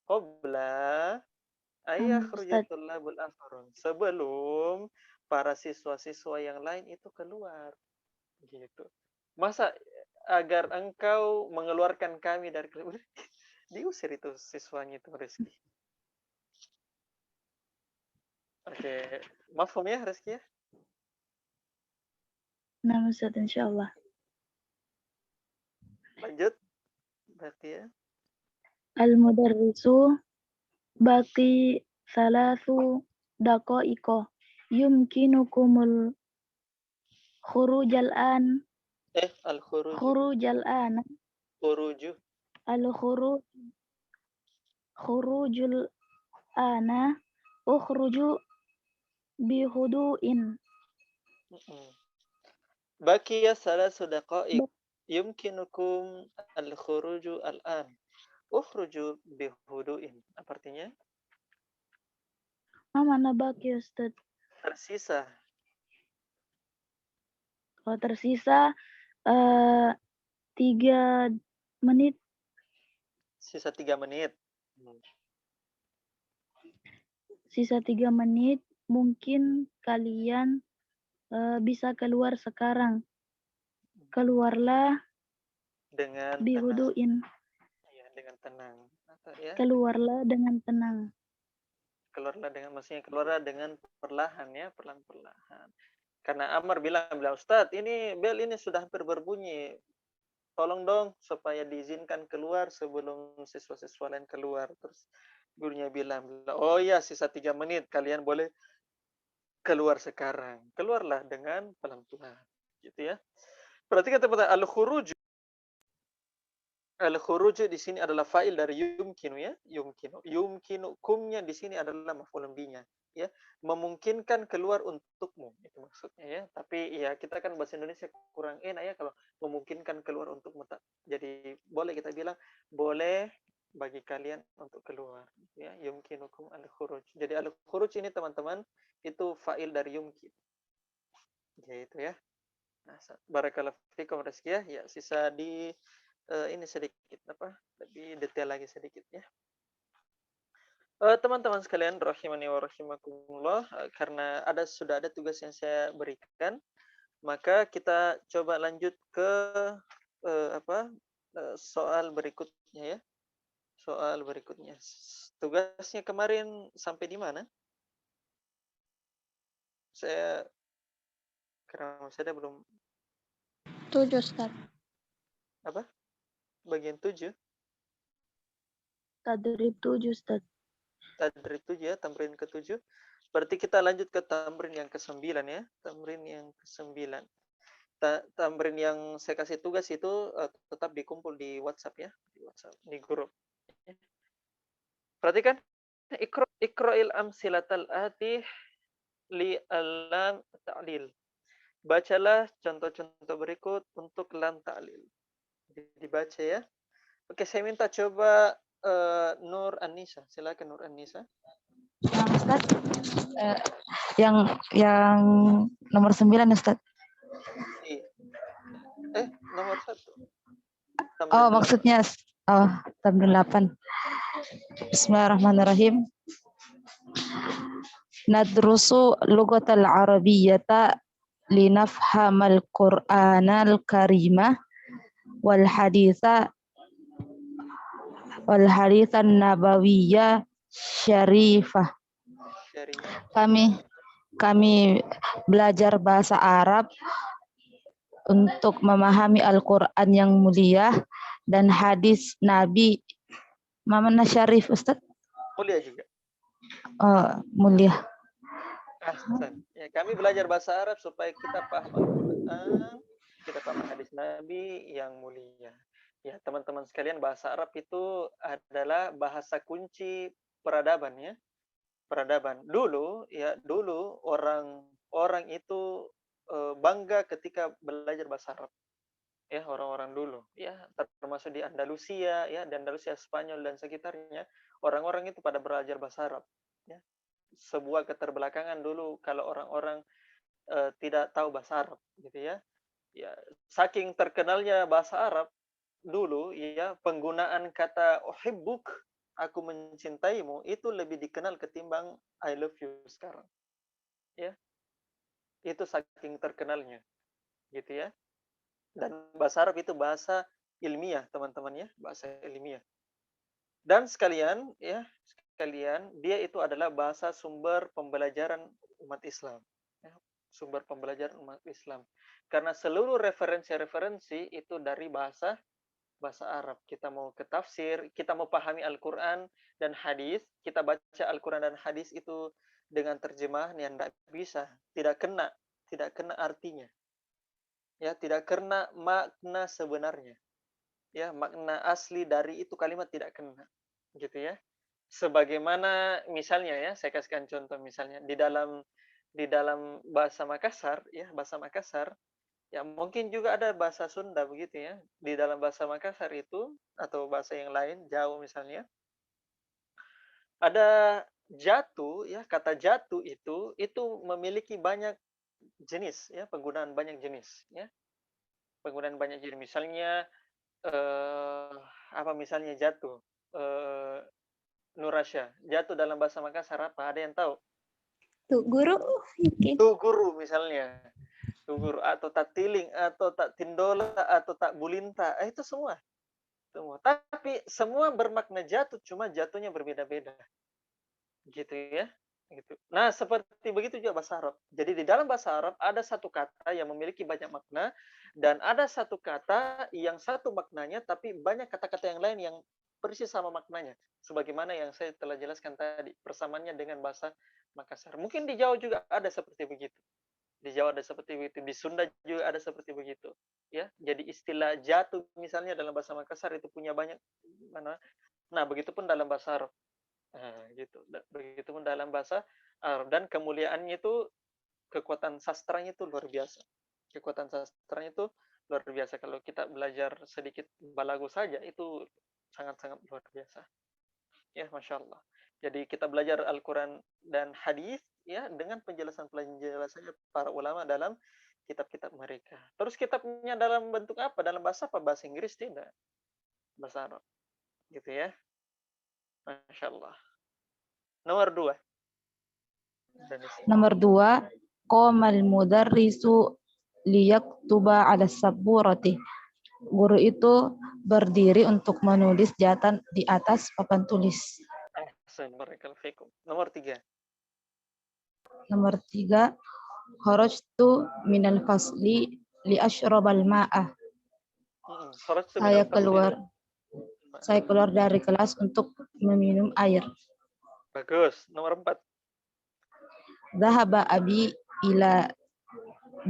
Qabla ayyakhrujatul labul akharun, sebelum para siswa-siswa yang lain itu keluar. Gitu. Masa agar engkau mengeluarkan kami dari keluar, diusir itu siswanya itu Rizky. Oke, mafhum ya Rizky ya? Nah, Ustaz, insyaallah. Lanjut. Berarti ya. Al-mudarrisu baqi thalathu daqa'iqa yumkinukumul khurujal an. Al-khuruj. Khurujal an. Khuruju. Khurujul ana ukhruju bihudu'in. Baqiya salasu daqa'iq yumkinukum al-khuruju al-an. Ukhruju bihudu'in. Apa artinya? Mana baki Ustaz? Tersisa Kalau tersisa 3 menit, Sisa 3 menit. sisa 3 menit, mungkin kalian bisa keluar sekarang. Keluarlah Dengan tenang. bihuduin. Ya, dengan tenang. Ya, Keluarlah dengan tenang. keluarlah dengan, maksudnya keluarlah dengan perlahan ya, perlahan-perlahan. Karena Ammar bilang Ustadz, ini bel ini sudah hampir berbunyi. Tolong dong supaya diizinkan keluar sebelum siswa-siswa lain keluar. Terus gurunya bilang, oh ya sisa 3 menit, kalian boleh keluar sekarang. Keluarlah dengan pelan-pelan. Gitu ya. Berarti kata al-khuruj. Al-khuruj di sini adalah fa'il dari yumkinu ya, yumkinu. Yumkinu kumnya di sini adalah maf'ul bihi-nya ya, memungkinkan keluar untukmu itu maksudnya ya. Tapi ya kita kan bahasa Indonesia kurang enak ya kalau memungkinkan keluar untukmu. Jadi boleh kita bilang boleh bagi kalian untuk keluar ya, yumkinukum al-khuruj. Jadi al-khuruj ini teman-teman itu fa'il dari yumkin. Gitu ya. Nah, barakallahu fikum Rizky ya, sisa di ini sedikit lebih detail lagi sedikit ya. Teman-teman sekalian rahimani wa rahimakumullah, karena sudah ada tugas yang saya berikan, maka kita coba lanjut ke soal berikutnya ya. Soal berikutnya. Tugasnya kemarin sampai di mana? Karena saya belum 7, Ustaz. apa? Bagian 7. Tadrib 7, Ustaz. Tadrib 7 ya, tamrin ke-7. Berarti kita lanjut ke tamrin yang ke-9 ya. Tamrin yang ke-9. Tamrin yang saya kasih tugas itu tetap dikumpul di WhatsApp ya, di grup. Perhatikan, ikra'il amsilatal ati li lam ta'lil. Bacalah contoh-contoh berikut untuk lam ta'lil. Dibaca ya. Oke, saya minta coba Nur An-Nisa. Silakan Nur An-Nisa. Ustaz, yang nomor 9 Ustaz. Nomor 1. Oh, maksudnya tamrin 8. Bismillahirrahmanirrahim. Nadrusu lughatal arabiyyata linafhamal qur'anal karimah wal haditsan nabawiyya syarifah. Kami belajar bahasa Arab untuk memahami Al-Quran yang mulia dan hadis Nabi. Mana syarif Ustaz? Mulia juga. Oh, mulia. Ya, kami belajar bahasa Arab supaya kita paham Al-Quran, kita paham hadis Nabi yang mulia. Ya, teman-teman sekalian, bahasa Arab itu adalah bahasa kunci peradaban ya. Peradaban. Dulu orang itu bangga ketika belajar bahasa Arab. Ya, orang-orang dulu ya, termasuk di Andalusia ya, di Andalusia, Spanyol dan sekitarnya, orang-orang itu pada belajar bahasa Arab ya. Sebuah keterbelakangan dulu kalau orang-orang tidak tahu bahasa Arab gitu ya. Ya, saking terkenalnya bahasa Arab dulu ya, penggunaan kata uhibbuk, aku mencintaimu, itu lebih dikenal ketimbang I love you sekarang. Ya. Itu saking terkenalnya. Gitu ya. Dan bahasa Arab itu bahasa ilmiah, teman-teman ya, bahasa ilmiah. Dan sekalian, dia itu adalah bahasa sumber pembelajaran umat Islam. Ya, sumber pembelajaran umat Islam. Karena seluruh referensi-referensi itu dari bahasa Arab. Kita mau ke tafsir, kita mau pahami Al-Quran dan hadis, kita baca Al-Quran dan hadis itu dengan terjemahan yang tidak bisa, tidak kena artinya. Ya, tidak kena makna sebenarnya. Ya, makna asli dari itu kalimat tidak kena. Gitu ya. Sebagaimana misalnya ya, saya kasihkan contoh misalnya di dalam bahasa Makassar ya, bahasa Makassar ya, mungkin juga ada bahasa Sunda begitu ya. Di dalam bahasa Makassar itu atau bahasa yang lain, Jawa misalnya, ada jatuh ya, kata jatuh itu memiliki banyak jenis, ya, penggunaan banyak jenis, ya. Penggunaan banyak jenis. Misalnya apa misalnya jatuh, Nurasya, jatuh dalam bahasa Makassar apa? Ada yang tahu? Tuh guru mungkin. Tuh guru misalnya. Tuh guru, atau tak tiling, atau tak tindola, atau tak bulinta. Itu semua. Tapi semua bermakna jatuh, cuma jatuhnya berbeda-beda. Gitu ya. Gitu. Nah, seperti begitu juga bahasa Arab. Jadi di dalam bahasa Arab ada satu kata yang memiliki banyak makna, dan ada satu kata yang satu maknanya tapi banyak kata-kata yang lain yang persis sama maknanya. Sebagaimana yang saya telah jelaskan tadi, persamaannya dengan bahasa Makassar. Mungkin di Jawa juga ada seperti begitu. Di Jawa ada seperti begitu, di Sunda juga ada seperti begitu. Ya, jadi istilah jatuh misalnya dalam bahasa Makassar itu punya banyak mana. Nah, begitupun dalam bahasa Arab. Nah, gitu. Begitupun dalam bahasa Arab, dan kemuliaannya itu, kekuatan sastranya itu luar biasa. Kekuatan sastranya itu luar biasa. Kalau kita belajar sedikit balago saja itu sangat-sangat luar biasa. Ya, Masya Allah. Jadi kita belajar Al-Quran dan hadis ya dengan penjelasan-penjelasannya para ulama dalam kitab-kitab mereka. Terus kitabnya dalam bentuk apa? Dalam bahasa apa? Bahasa Inggris tidak. Bahasa Arab. Gitu ya. Masya Allah. Nomor 2. Nomor 2, qomal mudarrisu liyaktuba 'ala saburati. Guru itu berdiri untuk menulis jatan di atas papan tulis. Nomor 3. Nomor 3, kharajtu minal fasli li ashrabal ma'ah. Saya keluar dari kelas untuk meminum air. Bagus. Nomor 4. Dhahaba abi ila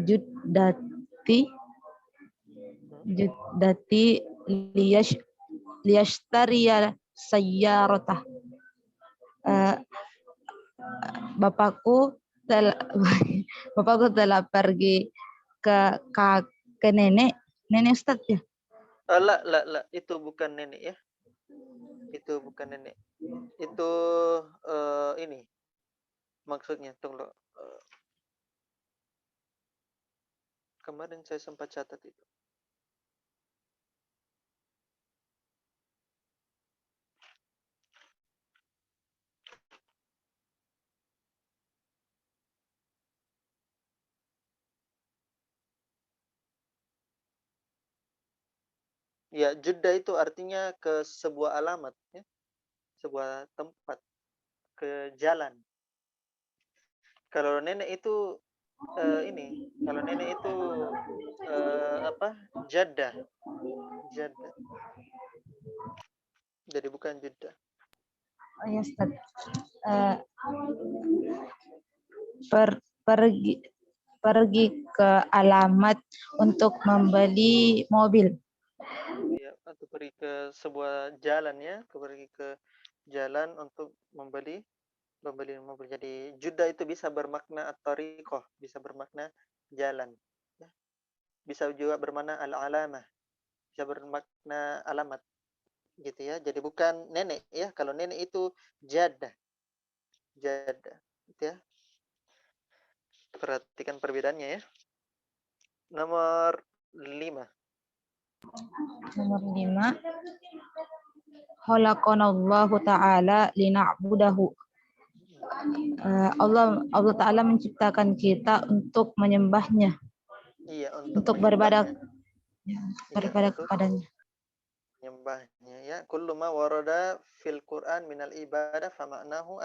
juddati liyashtariya sayyarata. Bapakku telah pergi ke nenek Ustadz ya. La, itu bukan nenek ya. Itu bukan nenek. Itu ini. Maksudnya tunggu. Kemarin saya sempat catat itu. Ya, Jeddah itu artinya ke sebuah alamat, ya. Sebuah tempat, ke jalan. Kalau nenek itu ini, kalau nenek itu apa? Jeddah. Jadi bukan Jeddah. Oh ya Ustaz. Pergi ke alamat untuk membeli mobil. Ya, atau pergi ke sebuah jalan ya, pergi ke jalan untuk membeli mobil. Jadi Jeddah itu bisa bermakna at-tariqah, bisa bermakna jalan. Ya. Bisa juga bermakna al-alamah, bisa bermakna alamat. Gitu ya. Jadi bukan nenek ya. Kalau nenek itu Jeddah. Gitu ya. Perhatikan perbedaannya ya. Nomor 5. Nomor 5. Khalaqanallahu ta'ala lina'budahu. Allah Ta'ala menciptakan kita untuk menyembahnya. Iya, untuk beribadah kepadanya. Menyembahnya ya. Kullu ma warada fil Quran minal ibadah fa ma'nahu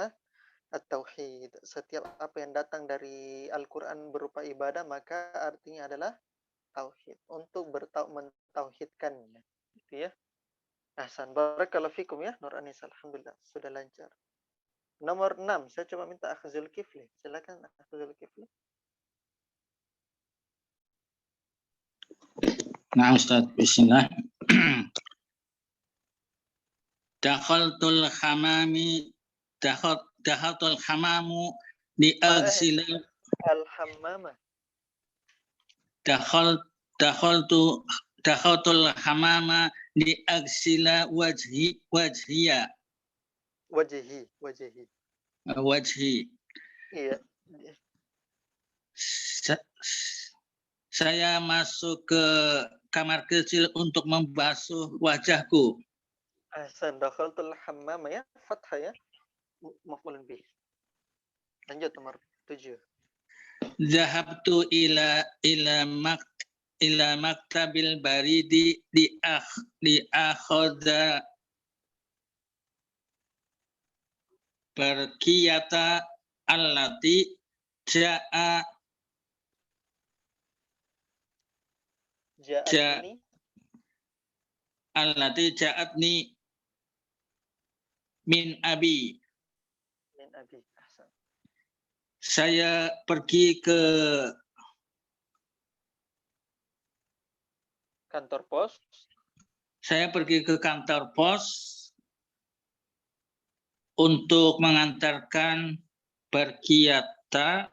at-tauhid. Setiap apa yang datang dari Al-Quran berupa ibadah maka artinya adalah tauhid, untuk mentauhidkannya, gitu ya. Ahsan, barakallahu fikum ya Nur Anis, alhamdulillah sudah lancar. Nomor 6, saya coba minta Akhzul Kifli. Silakan Akhzul Kifli. Nah Ustaz, bismillah. Dakhaltul hamamu di agsila al-hammama. Dakhaltul hamama di agsila wajhi. saya masuk ke kamar kecil untuk membasuh wajahku. Ahsan, dakhaltul hammam ya, fathah ya. Maf'ulun bih. Lanjut nomor 7. Zahabtu ila maktabil baridi di akhadha barqiyata allati ja'a Ja'atni allati ja'atni min abi. min abi. Ahsan. Saya pergi ke Kantor pos. kantor pos untuk mengantarkan barqiyata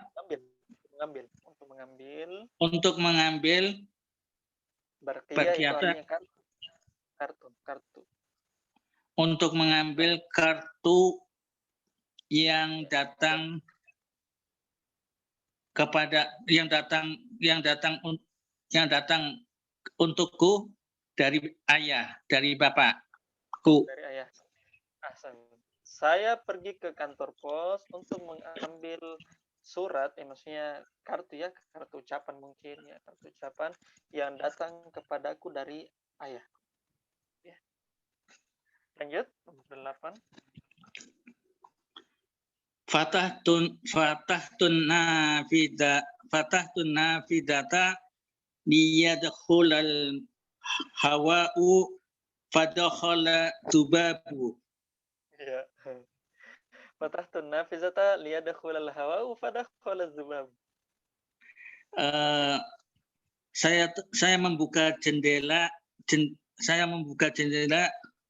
untuk mengambil Barqiyah itu barqiyata artinya kartu. untuk mengambil kartu yang datang untukku dari bapakku. Dari ayah. Ahsan. Saya pergi ke kantor pos untuk mengambil surat, maksudnya kartu ya, kartu ucapan mungkin ya, kartu ucapan yang datang kepadaku dari ayah. Ya. Lanjut nomor 8. Fatahtun nafidata liyadkhulal hawa'u fadakhala dubabu. Ya. Fatahtun nafizata liyadkhulal hawa'u fadakhala dzubab. Saya membuka jendela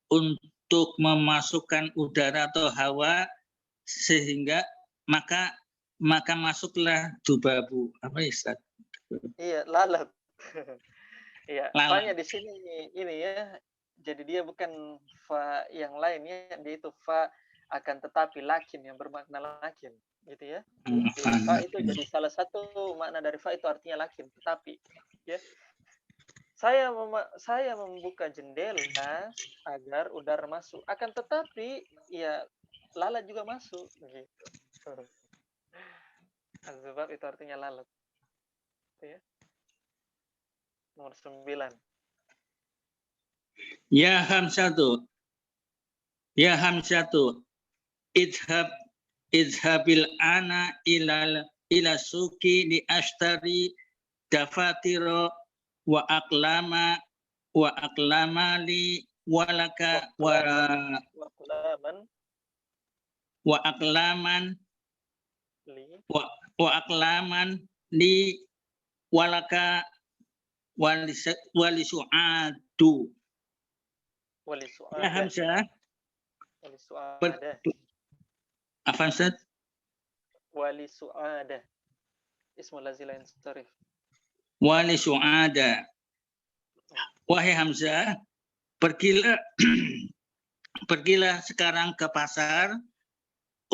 untuk memasukkan udara atau hawa sehingga maka masuklah dubabu. Apa ya, Ustaz? Iya, lalat. Iya, Lalat. fa-nya di sini ini ya. Jadi dia bukan fa yang lainnya, dia itu fa akan tetapi lakin yang bermakna lakin, gitu ya. Jadi, fa itu jadi salah satu makna dari fa itu artinya lakin, tetapi ya. Saya membuka jendela agar udara masuk. Akan tetapi ya lalat juga masuk gitu. Az-zubab itu artinya lalat. Ya. Nomor 9. Ya Hamzatu. Idhabil ana ila suki li ashtari dafatiro wa aklama li walaka wa aklaman li walaka walisu'adu. Ya Hamzah. Apa Ustaz? Walisu'ada. Ismul lazil insarif. Walisu'ada. Wahai Hamzah, pergilah sekarang ke pasar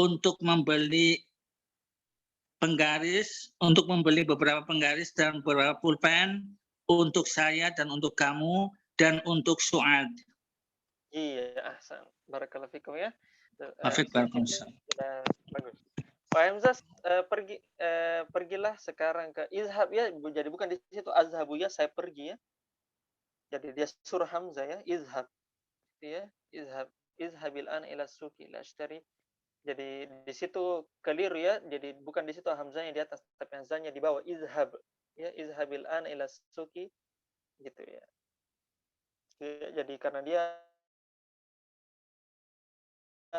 untuk membeli beberapa penggaris dan beberapa pulpen untuk saya dan untuk kamu dan untuk Su'ad. Iya, ahsan. Barakallahu fikum ya. Barakallahu. Bagus. Pak Hamzah, pergilah sekarang ke izhab ya. Jadi bukan di situ azhabu ya, saya pergi ya. Jadi dia suruh Hamzah ya, izhab. Ya, izhabil an ila suqi la ashtari. Jadi di situ keliru ya. Jadi bukan di situ hamzahnya di atas, tapi hamzahnya di bawah, izhab. Ya, izhabil an ila suqi gitu ya. Jadi karena dia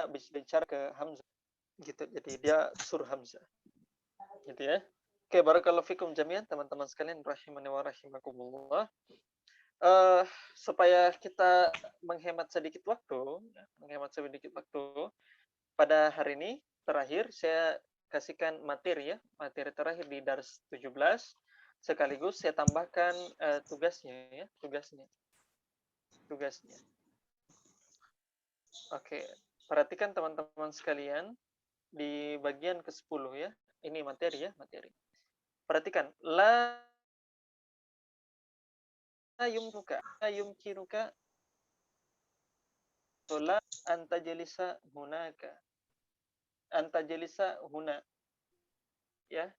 bicara ke Hamzah gitu, jadi dia suruh Hamzah gitu ya. Oke, barakallahu fikum jami'an teman-teman sekalian rahimani wa rahimakumullah. Supaya kita menghemat sedikit waktu pada hari ini terakhir saya kasihkan materi terakhir di dars 17, sekaligus saya tambahkan tugasnya. Oke. Perhatikan teman-teman sekalian di bagian ke-10 ya. Ini materi. Perhatikan, la yumkinuka la antajelisa hunaka. Antajelisa huna. Ya.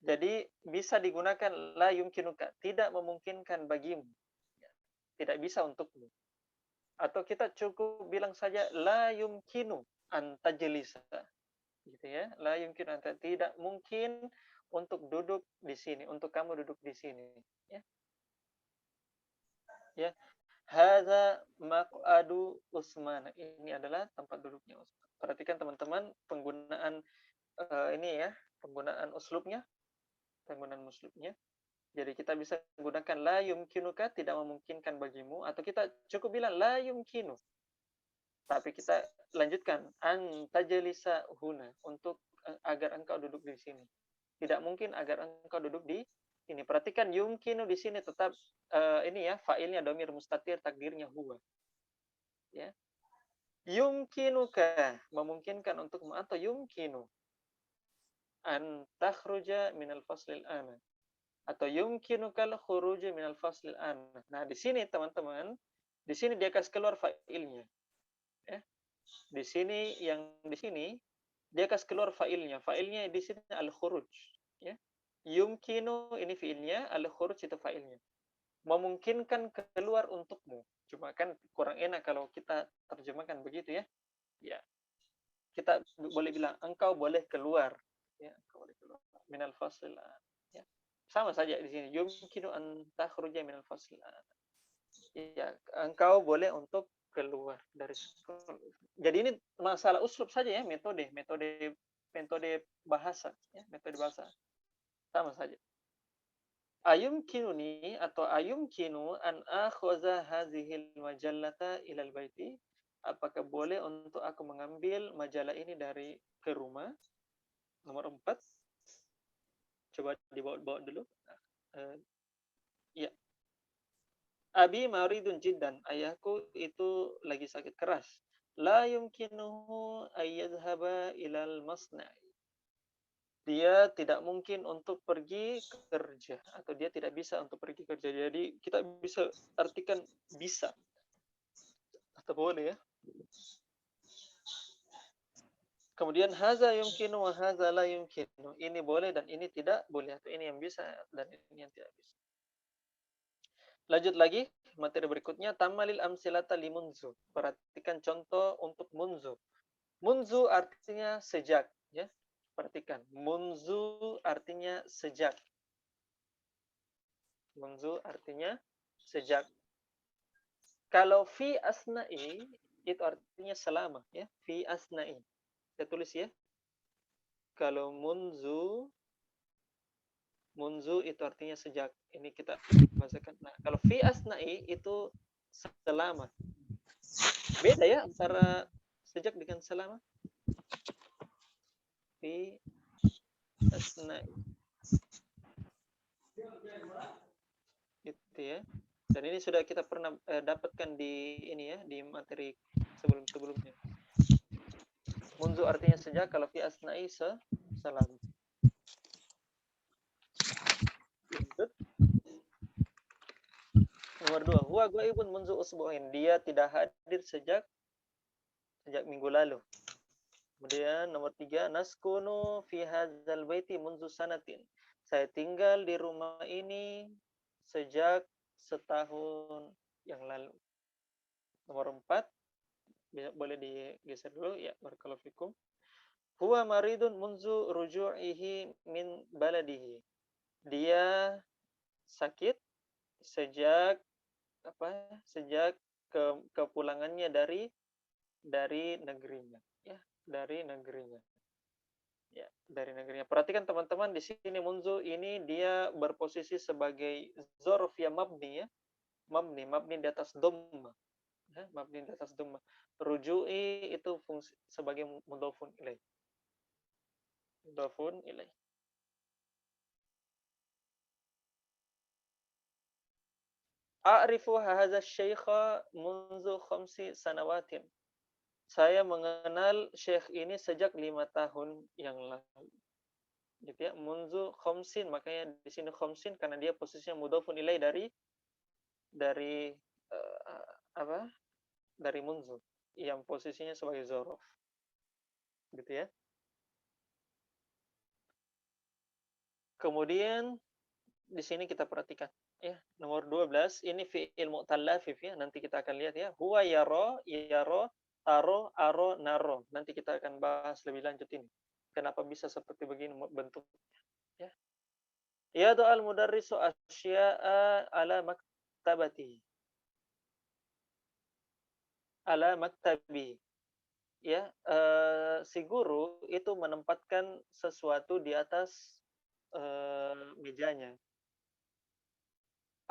Jadi bisa digunakan la yumkinuka, tidak memungkinkan bagimu. Tidak bisa untukmu. Atau kita cukup bilang saja la yumkinu antajelisa. Gitu ya. La yumkinu tidak mungkin untuk duduk di sini, untuk kamu duduk di sini, ya. Ya. Hadza maq'adu Utsman. Ini adalah tempat duduknya Utsman. Perhatikan teman-teman penggunaan ini ya, penggunaan uslubnya. Jadi kita bisa menggunakan la yumkinuka, tidak memungkinkan bagimu, atau kita cukup bilang la yumkinu. Tapi kita lanjutkan antajelisa huna, untuk agar engkau duduk di sini. Tidak mungkin agar engkau duduk di sini. Perhatikan yumkinu di sini tetap ini ya, fa'ilnya dhamir mustatir, takdirnya huwa. Ya. Yumkinuka, memungkinkan untukmu, atau yumkinu an takhruja minal faslil ana, atau yumkinukal khuruj minal faslil ana. Nah, di sini teman-teman, di sini dia kasih keluar fa'ilnya. Ya. Di sini dia kasih keluar fa'ilnya. Fa'ilnya di sini al-khuruj, ya. Yumkinu ini fi'ilnya, al-khuruj itu fa'ilnya. Memungkinkan keluar untukmu. Cuma kan kurang enak kalau kita terjemahkan begitu ya. Ya. Kita boleh bilang engkau boleh keluar, ya, engkau boleh keluar minal faslil ana. Ya. Sama saja di sini. Yumkinu an takhruja minal faslil ana. Ya, engkau boleh untuk keluar dari sekolah. Jadi ini masalah uslub saja ya, metode bahasa ya, metode bahasa. Sama saja. Ayumkinuni atau ayumkinu an akhadha hadhil majallata ilal baiti. Apakah boleh untuk aku mengambil majalah ini dari ke rumah? Nomor 4. Coba dibawa dulu. Ya. Abi maridun jiddan. Ayahku itu lagi sakit keras. La yumkinuhu ayyadhhaba ilal masna'i. Dia tidak mungkin untuk pergi kerja, atau dia tidak bisa untuk pergi kerja. Jadi kita bisa artikan bisa atau boleh ya. Kemudian haza yumkinu wa haza la yumkinu. Ini boleh dan ini tidak boleh, atau ini yang bisa dan ini yang tidak bisa. Lanjut lagi, materi berikutnya tamalil amsilata limunzu. Perhatikan contoh untuk munzu. Munzu artinya sejak, ya. Perhatikan, munzu artinya sejak. Munzu artinya sejak. Kalau fi asna'i itu artinya selama, ya. Fi asna'i. Saya tulis ya. Kalau munzu itu artinya sejak. Ini kita bahasakan. Nah, kalau fi asna'i itu selama. Beda ya antara sejak dengan selama. Fi asna'i. Gitu ya. Dan ini sudah kita pernah dapatkan di ini ya, di materi sebelumnya. Munzu artinya sejak, kalau fi asna'i selama. Nomor 2, huwa ghaibun munzu usbu'in. Dia tidak hadir sejak minggu lalu. Kemudian nomor 3, naskunu fi hadzal baiti munzu sanatin. Saya tinggal di rumah ini sejak setahun yang lalu. Nomor 4, boleh digeser dulu ya, barakallahu fikum. Huwa maridun munzu ruju'ihi min baladihi. Dia sakit sejak kepulangannya dari negerinya, ya, dari negerinya. Ya, dari negerinya. Perhatikan teman-teman, di sini munzu ini dia berposisi sebagai dzarf ya, mabni ya. Mabni di atas dhamma. Ya, mabni di atas dhamma. Ruju'i itu fungsi sebagai mudhafun ilaih. Mudhafun ilaih. A'rifu hadza syaikha munzu 5 sanawatin. Saya mengenal syekh ini sejak 5 tahun yang lalu. gitu ya. Munzu khamsin, makanya di sini khamsin karena dia posisinya mudhafun ilaih dari apa? Dari munzu yang posisinya sebagai zorof. Gitu ya. Kemudian di sini kita perhatikan ya, nomor 12 ini fi'il mu'tallafif ya, nanti kita akan lihat ya. Huwa yaro, taro, aro, naro. Nanti kita akan bahas lebih lanjut ini. Kenapa bisa seperti begini bentuknya ya. Yadu al-mudarrisu asya'a ala maktabati. Ala maktabi. Ya, si guru itu menempatkan sesuatu di atas mejanya.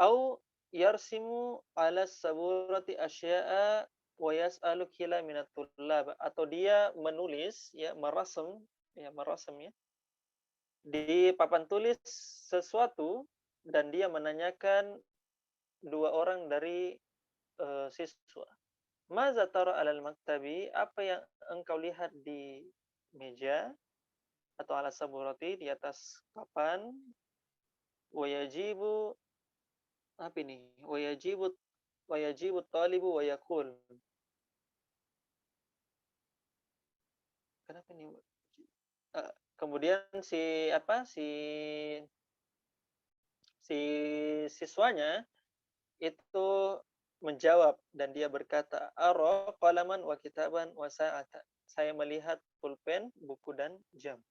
Au yarsimu ala saburati asya'a wa yas'alu kila minat tullab, atau dia menulis ya, merasem ya, di papan tulis sesuatu dan dia menanyakan dua orang dari siswa. Maza tara alal maktabi, apa yang engkau lihat di meja atau ala saburati, di atas papan. Wayajibu, apa ini? Wayajibu talibu wa yaqul. Kenapa ini? Kemudian si siswanya itu menjawab dan dia berkata, ara qalaman wa kitaban wa sa'ata. Saya melihat pulpen, buku dan jam.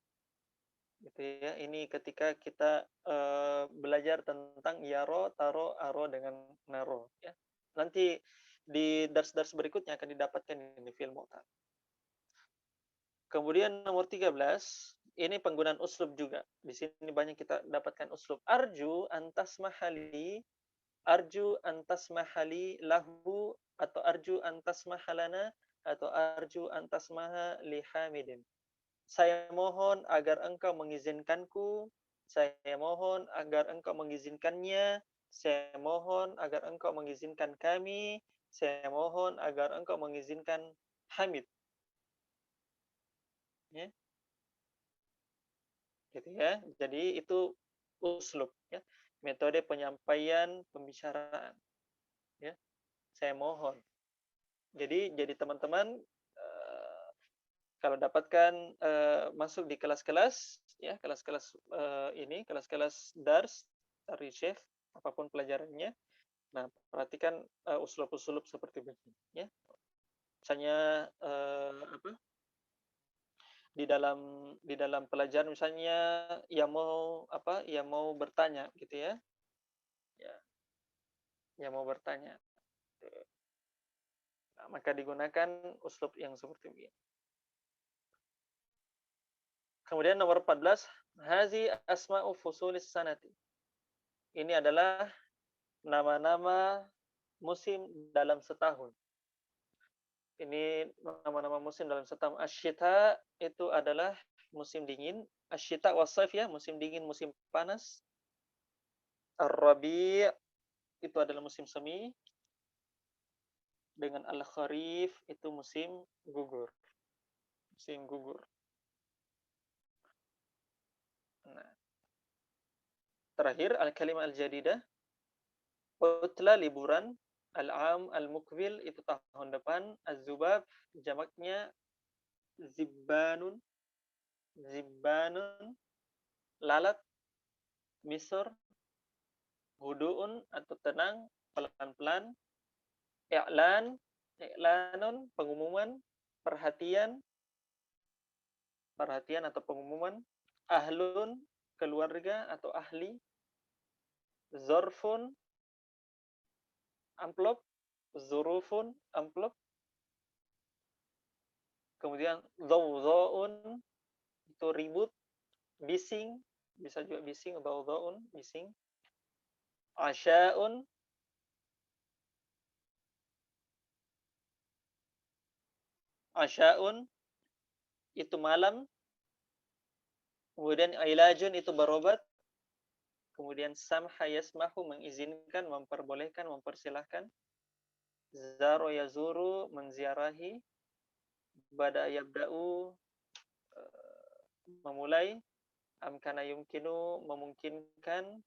Gitu ya. Ini ketika kita belajar tentang yaro, taro, aro dengan naro ya. Nanti di dars-dars berikutnya akan didapatkan ini fi'il mu'tal. Kemudian nomor 13, ini penggunaan uslub juga. Di sini banyak kita dapatkan uslub. Arju antas mahali lahu, atau arju antas mahalana, atau arju antas maha li hamidin. Saya mohon agar engkau mengizinkanku, saya mohon agar engkau mengizinkannya, saya mohon agar engkau mengizinkan kami, saya mohon agar engkau mengizinkan Hamid. Ya. Gitu ya. Jadi itu uslub ya, metode penyampaian pembicaraan ya. Saya mohon. Jadi teman-teman kalau dapatkan masuk di kelas-kelas ya, kelas-kelas ini, kelas-kelas dars dari Syekh apapun pelajarannya. Nah, perhatikan uslub-uslub seperti begini ya. Misalnya di dalam pelajaran misalnya yang mau bertanya gitu ya. Ya. Yang mau bertanya. Nah, maka digunakan uslub yang seperti ini. Kemudian nomor 14, hazi asma'u fusulis sanati. Ini adalah nama-nama musim dalam setahun. Ini nama-nama musim dalam setahun. Asyita itu adalah musim dingin. Asyita wasayf ya, musim dingin, musim panas. Ar-rabi' itu adalah musim semi. Dengan al-kharif itu musim gugur. Musim gugur. Nah. Terakhir al-kalimah al-jadidah. Utla liburan. Al-am al-mukbil itu tahun depan. Az-zubab jamaknya zibbanun. Zibbanun. Lalat. Misr. Hudu'un atau tenang, pelan-pelan. I'lanun pengumuman, perhatian atau pengumuman. Ahlun keluarga atau ahli. Zorfun amplop, zurufun amplop. Kemudian dhawdha'un itu ribut, bising, bisa juga bising, dhawdha'un bising. Asya'un itu malam. Kemudian ilajun itu berobat. Kemudian samha yasmahu mengizinkan, memperbolehkan, mempersilahkan. Zaro yazuru menziarahi. Bada yabda'u memulai. Amkana yumkinu memungkinkan,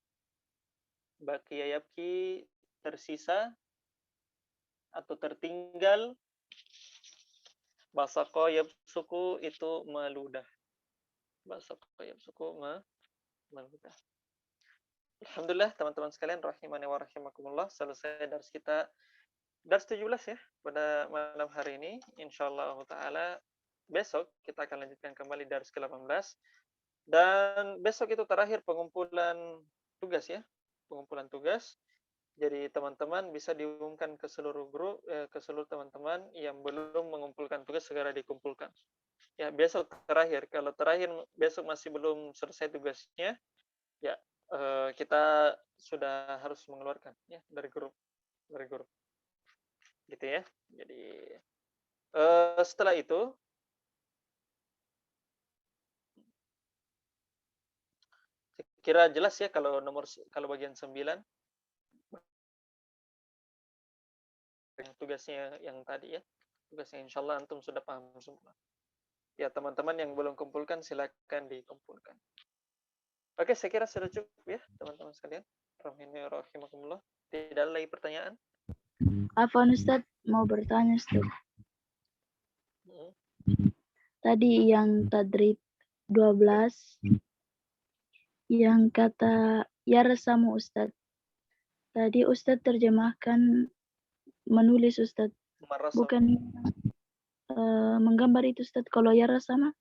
baqiya yabki tersisa atau tertinggal, basaqo yabsuku itu meludah. Basaqo yabsuku meludah. Alhamdulillah teman-teman sekalian rahimani wa rahimakumullah, selesai dars kita, dars 17 ya pada malam hari ini. Insyaallah taala besok kita akan lanjutkan kembali dars ke-18, dan besok itu terakhir pengumpulan tugas ya, pengumpulan tugas. Jadi teman-teman bisa diumumkan ke seluruh grup, ke seluruh teman-teman yang belum mengumpulkan tugas segera dikumpulkan. Ya, besok terakhir. Kalau terakhir besok masih belum selesai tugasnya, ya kita sudah harus mengeluarkan ya dari grup, gitu ya. Jadi setelah itu kira jelas ya kalau bagian 9 tugasnya yang tadi ya, tugasnya insyaallah antum sudah paham semua. Ya teman-teman yang belum kumpulkan silakan dikumpulkan. Oke, saya kira sudah cukup ya teman-teman sekalian. Rahimakumullah. Tidak ada lagi pertanyaan? Afwan Ustaz, mau bertanya Ustaz. Tadi yang tadrib 12 yang kata yarsamu Ustaz. Tadi Ustaz terjemahkan menulis Ustaz. Bukan menggambar itu Ustaz. Kalau yarasama,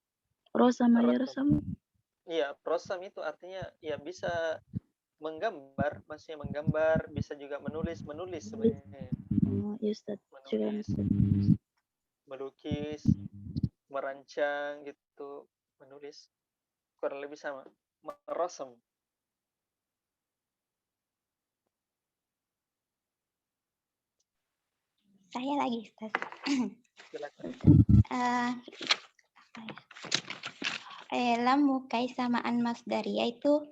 rosama yarsamu. Iya, prosam itu artinya ya bisa menggambar, maksudnya menggambar, bisa juga menulis sebenarnya. Oh, iya Ustaz. Menulis, melukis, merancang gitu, menulis. Kurang lebih sama. Merosam. Saya lagi, Ustaz. Silakan. Lam mukai samaan masdariyah itu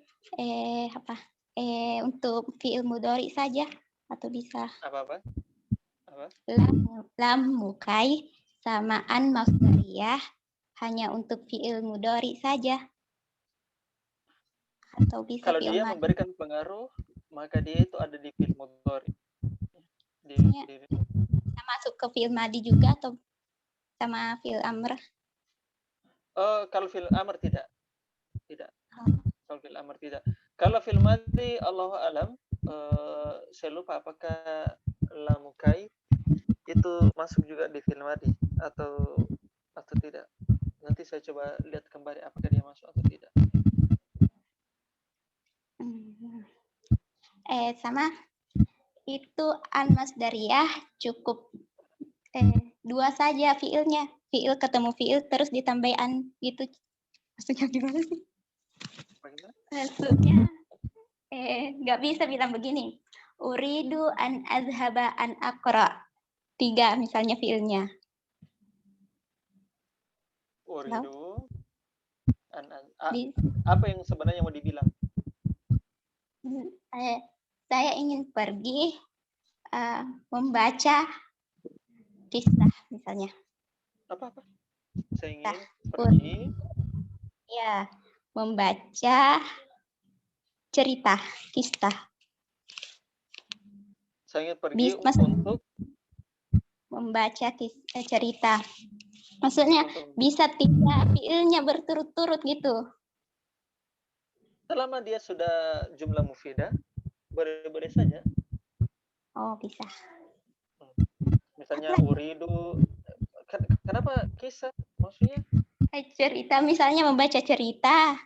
untuk fi'il mudhari saja atau bisa? Apa? Lam mukai samaan masdariyah hanya untuk fi'il mudhari saja atau bisa kalau dia memberikan pengaruh maka dia itu ada di fi'il mudhari. Masuk ke fi'il madi juga atau sama fi'il amr? Kalau fi'il amr tidak. Kalau fi'il amr tidak. Kalau fi'il madi Allahu alam, saya lupa apakah lamukai itu masuk juga di fi'il madi atau tidak. Nanti saya coba lihat kembali apakah dia masuk atau tidak. Sama itu an-masdariyah cukup 2 saja fiilnya. Fiil ketemu fiil terus ditambah an gitu. Maksudnya gimana sih? Maksudnya nggak bisa bilang begini. Uridu an azhaba an aqra. 3 misalnya fiilnya. Uridu apa yang sebenarnya mau dibilang? Saya ingin pergi membaca kisah misalnya. Apa? Saya ingin pergi. Ya, membaca cerita, kisah. Saya ingin pergi untuk membaca cerita. Maksudnya bisa 3 fiilnya berturut-turut gitu. Selama dia sudah jumlah mufidah, boleh saja. Oh, bisa. Misalnya uridu, kenapa kisah? Maksudnya? Cerita, misalnya membaca cerita.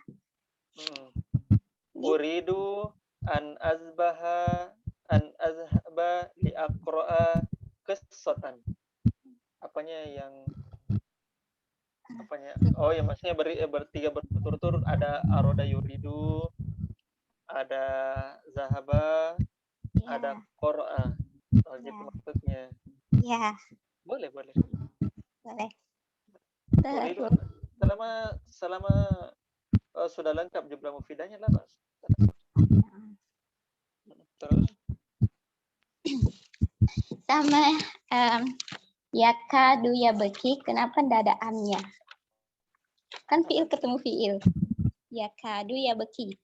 Uridu an azhaba li aqra'a qissatan. Apanya? Oh ya, maksudnya bertiga berturut-turut, ada aroda yuridu, ada zahaba, ada qara'a. Oh, gitu maksudnya. Ya. Boleh. Selama sudah lengkap jumlah mufidahnya lah, Mas. Terus? Sama yakadu ya beki, kenapa tidak ada amnya? Kan fiil ketemu fiil. yakadu yabki.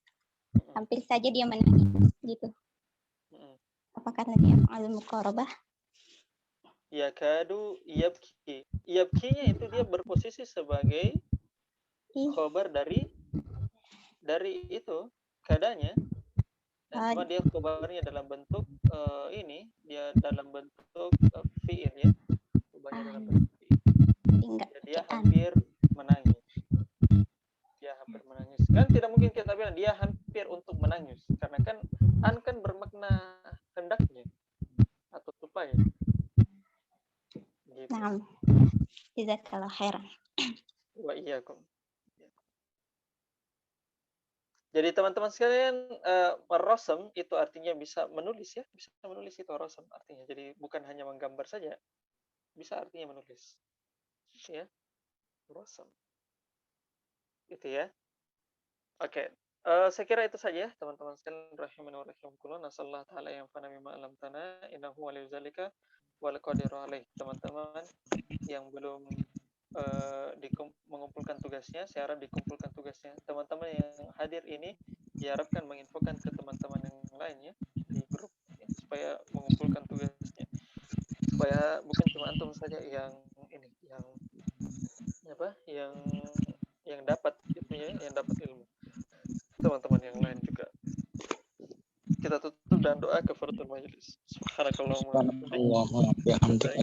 Hampir saja dia menangis gitu. Apakah tadi af'alul muqarabah? Yakadu yabki. Yabkinya itu dia berposisi sebagai khobar dari itu keadaannya. Cuma dia khobarnya dalam bentuk ini, dia dalam bentuk fi'il ya. Khobarnya dalam bentuk fi'il. Dia hampir menangis. Kan tidak mungkin kita bilang dia hampir untuk menangis, karena kan an kan bermakna hendaknya atau supaya. Gitu. Nah, jazakallahu khairan. Wa iyyakum. Jadi teman-teman sekalian, rasam itu artinya bisa menulis ya, bisa menulis itu rasam artinya. Jadi bukan hanya menggambar saja, bisa artinya menulis. Ya, rasam. Itu ya. Oke, saya kira itu saja teman-teman sekalian, rahimani wa rahimakumullah. Nasallahu taala yang fana mimma alamtana innahu waliyyu dzalika wal qadiru alaih. Teman-teman yang belum mengumpulkan tugasnya, saya harap dikumpulkan tugasnya. Teman-teman yang hadir ini diharapkan menginfokan ke teman-teman yang lain ya di grup ya, supaya mengumpulkan tugasnya, supaya bukan cuma antum saja yang ini, yang dapat gitu ya, yang dapat ilmu. Teman-teman yang lain juga. Kita tutup dan doa kafaratul majelis. Subhanakallahumma wa bihamdika.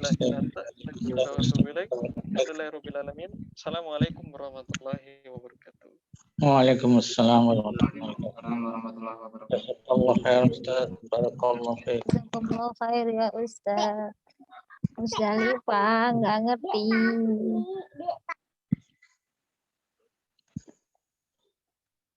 Assalamualaikum warahmatullahi wabarakatuh. Waalaikumsalam warahmatullahi wabarakatuh. Allah khair Ustaz. Barakallahu fiik. Jazakumullah khair ya Ustaz. Jangan lupa, nggak ngerti.